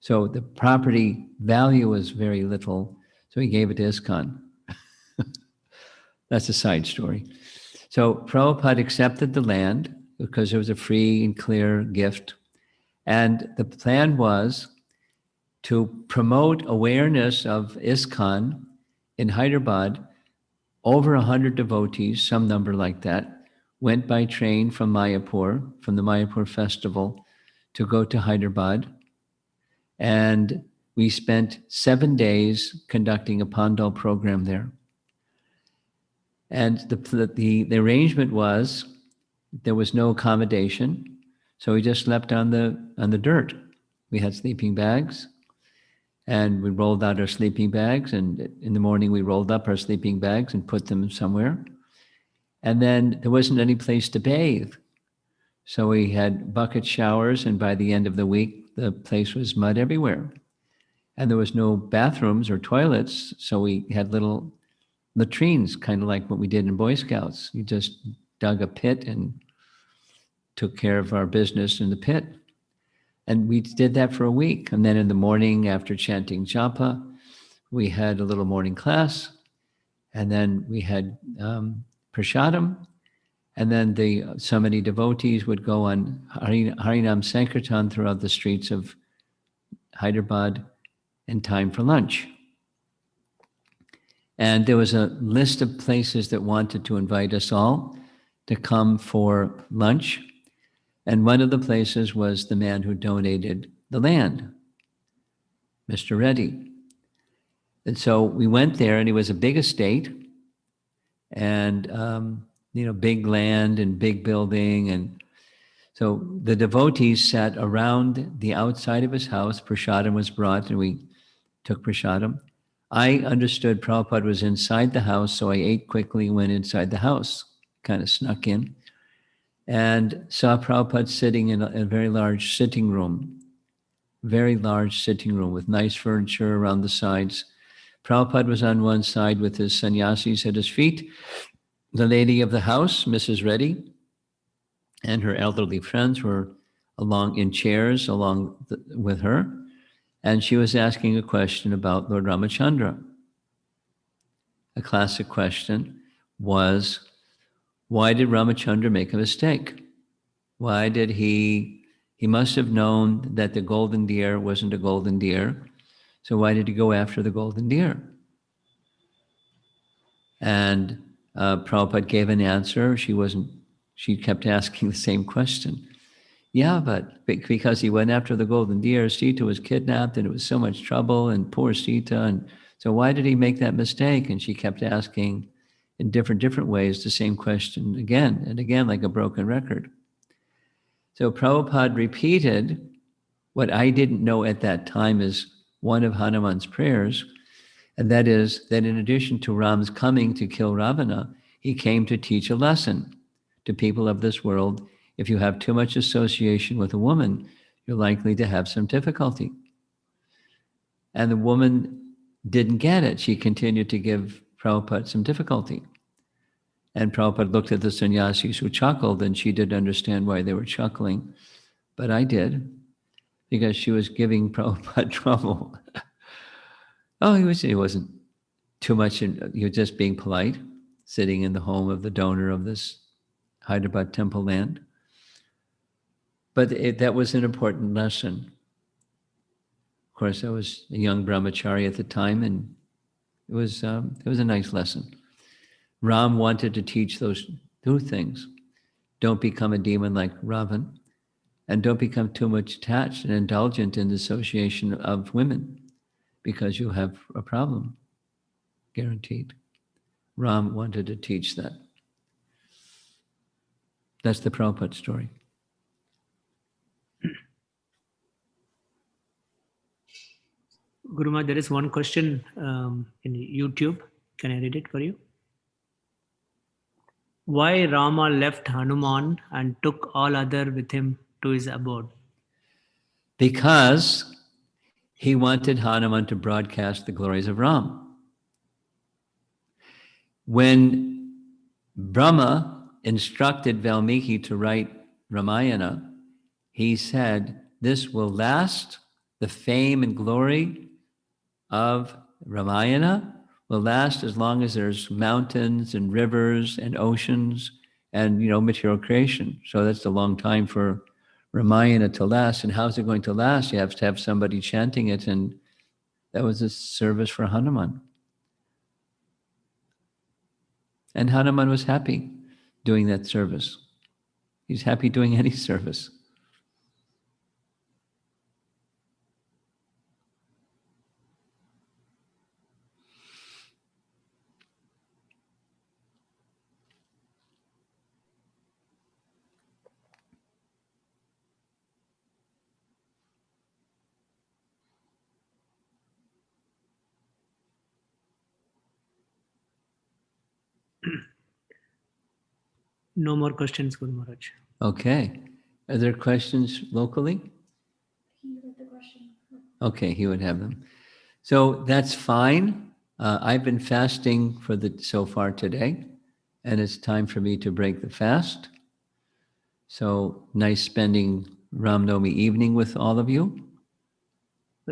So the property value was very little, so he gave it to ISKCON. That's a side story. So Prabhupada accepted the land because it was a free and clear gift. And the plan was to promote awareness of ISKCON in Hyderabad. Over 100 devotees, some number like that, went by train from Mayapur, from the Mayapur festival, to go to Hyderabad. And we spent 7 days conducting a Pandal program there. And the arrangement was there was no accommodation, so we just slept on the dirt. We had sleeping bags, and we rolled out our sleeping bags, and in the morning we rolled up our sleeping bags and put them somewhere. And then there wasn't any place to bathe. So we had bucket showers, and by the end of the week, the place was mud everywhere. And there was no bathrooms or toilets, so we had little latrines, kind of like what we did in Boy Scouts. You just dug a pit and took care of our business in the pit. And we did that for a week. And then in the morning, after chanting japa, we had a little morning class. And then we had prasadam. And then so many devotees would go on Harinam Sankirtan throughout the streets of Hyderabad in time for lunch. And there was a list of places that wanted to invite us all to come for lunch. And one of the places was the man who donated the land, Mr. Reddy. And so we went there, and it was a big estate, and big land and big building. And so the devotees sat around the outside of his house. Prasadam was brought, and we took prasadam. I understood Prabhupada was inside the house, so I ate quickly and went inside the house, kind of snuck in, and saw Prabhupada sitting in a very large sitting room with nice furniture around the sides. Prabhupada was on one side with his sannyasis at his feet. The lady of the house, Mrs. Reddy, and her elderly friends were in chairs with her. And she was asking a question about Lord Ramachandra. A classic question was, why did Ramachandra make a mistake? Why did he must have known that the golden deer wasn't a golden deer. So why did he go after the golden deer? And Prabhupada gave an answer. She kept asking the same question. Yeah, but because he went after the golden deer, Sita was kidnapped, and it was so much trouble, and poor Sita. And so why did he make that mistake? And she kept asking in different ways the same question again and again, like a broken record. So Prabhupada repeated what I didn't know at that time is one of Hanuman's prayers. And that is that in addition to Ram's coming to kill Ravana, he came to teach a lesson to people of this world. If you have too much association with a woman, you're likely to have some difficulty. And the woman didn't get it. She continued to give Prabhupada some difficulty. And Prabhupada looked at the sannyasis who chuckled, and she didn't understand why they were chuckling. But I did, because she was giving Prabhupada trouble. Oh, he wasn't too much, he was just being polite, sitting in the home of the donor of this Hyderabad temple land. But that was an important lesson. Of course, I was a young brahmachari at the time, and it was a nice lesson. Ram wanted to teach those two things. Don't become a demon like Ravana, and don't become too much attached and indulgent in the association of women, because you'll have a problem, guaranteed. Ram wanted to teach that. That's the Prabhupada story. Guru Maharaj, there is one question in YouTube. Can I read it for you? Why Rama left Hanuman and took all other with him to his abode? Because he wanted Hanuman to broadcast the glories of Ram. When Brahma instructed Valmiki to write Ramayana, he said, this will last, the fame and glory of Ramayana will last as long as there's mountains and rivers and oceans and, material creation. So that's a long time for Ramayana to last. And how's it going to last? You have to have somebody chanting it, and that was a service for Hanuman. And Hanuman was happy doing that service. He's happy doing any service. No more questions, Guru Maharaj. Okay. Are there questions locally? He read the question. Okay, he would have them. So that's fine. I've been fasting so far today, and it's time for me to break the fast. So nice spending RamaNavami evening with all of you.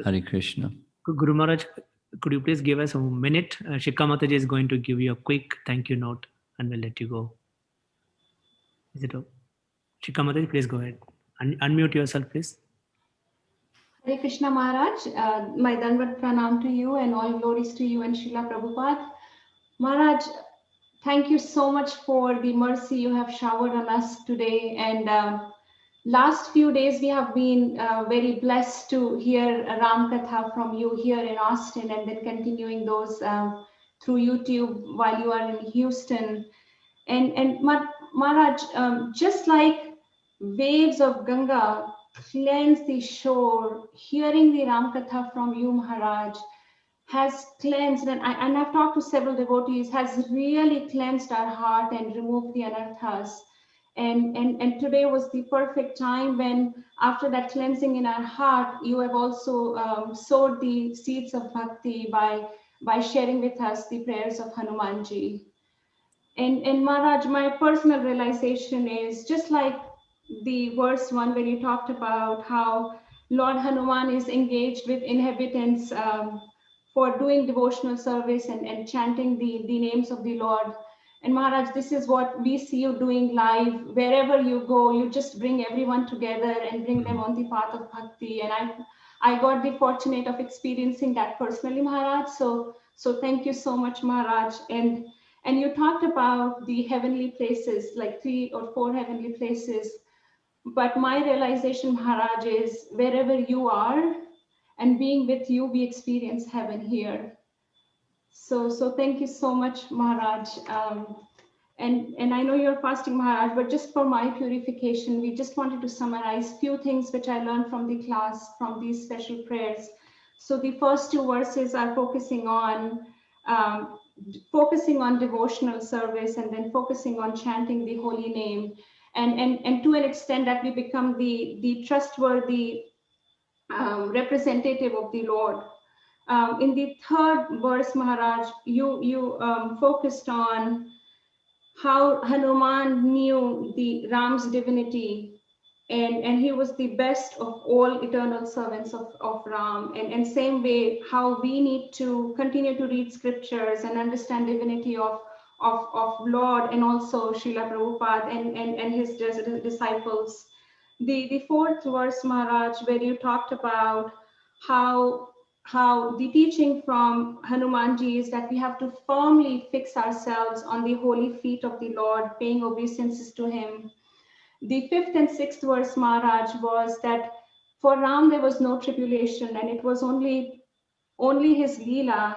Hare Krishna. Guru Maharaj, could you please give us a minute? Shikha Mataji is going to give you a quick thank you note, and we'll let you go. Is it okay? Shikha Mataji, please go ahead. Unmute yourself, please. Hare Krishna Maharaj, my Dandavat Pranam to you and all glories to you and Srila Prabhupada. Maharaj, thank you so much for the mercy you have showered on us today. And last few days we have been very blessed to hear Ram Katha from you here in Austin, and then continuing those through YouTube while you are in Houston. And Maharaj, just like waves of Ganga cleanse the shore, hearing the Ram Katha from you, Maharaj, has cleansed, and I've talked to several devotees, has really cleansed our heart and removed the anarthas. And today was the perfect time when, after that cleansing in our heart, you have also sowed the seeds of bhakti by sharing with us the prayers of Hanumanji. And Maharaj, my personal realization is just like the verse 1 where you talked about how Lord Hanuman is engaged with inhabitants for doing devotional service and chanting the names of the Lord. And Maharaj, this is what we see you doing live. Wherever you go, you just bring everyone together and bring them on the path of bhakti. And I got the fortunate of experiencing that personally, Maharaj. So thank you so much, Maharaj. And you talked about the heavenly places, like 3 or 4 heavenly places. But my realization, Maharaj, is wherever you are and being with you, we experience heaven here. So thank you so much, Maharaj. And I know you're fasting, Maharaj, but just for my purification, we just wanted to summarize few things which I learned from the class, from these special prayers. So the first two verses are focusing on devotional service, and then focusing on chanting the holy name, and to an extent that we become the trustworthy representative of the Lord. In the third verse, Maharaj, you focused on how Hanuman knew the Ram's divinity, and he was the best of all eternal servants of Ram. And same way, how we need to continue to read scriptures and understand divinity of Lord, and also Srila Prabhupada and his disciples. The fourth verse, Maharaj, where you talked about how the teaching from Hanumanji is that we have to firmly fix ourselves on the holy feet of the Lord, paying obeisances to him. The fifth and sixth verse, Maharaj, was that for Ram there was no tribulation, and it was only his Leela,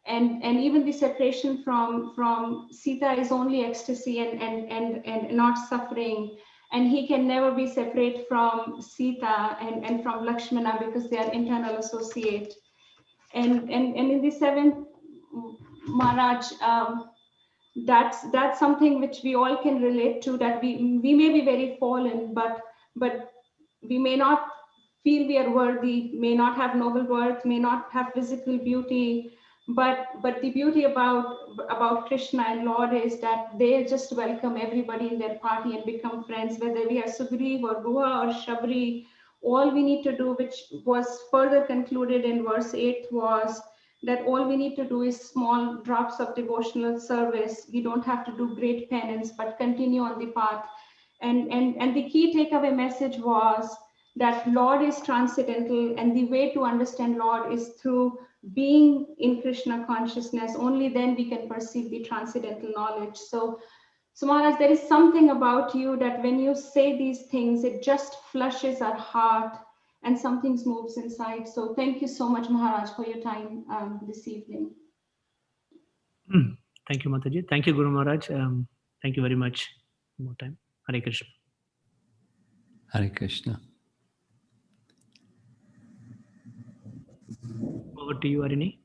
and even the separation from Sita is only ecstasy and not suffering. And he can never be separate from Sita and from Lakshmana, because they are internal associate. And in the seventh, Maharaj, that's something which we all can relate to, that we may be very fallen, but we may not feel we are worthy, may not have noble worth, may not have physical beauty, but the beauty about Krishna and Lord is that they just welcome everybody in their party and become friends, whether we are Sugriv or Guha or Shabari. All we need to do, which was further concluded in verse 8, was that all we need to do is small drops of devotional service. We don't have to do great penance, but continue on the path. And the key takeaway message was that Lord is transcendental, and the way to understand Lord is through being in Krishna consciousness. Only then we can perceive the transcendental knowledge. So Maharaj, there is something about you that when you say these things, it just flushes our heart and something moves inside. So thank you so much, Maharaj, for your time this evening. Thank you, Mataji. Thank you, Guru Maharaj. Thank you very much. One more time. Hare Krishna. Hare Krishna. Over to you, Arini.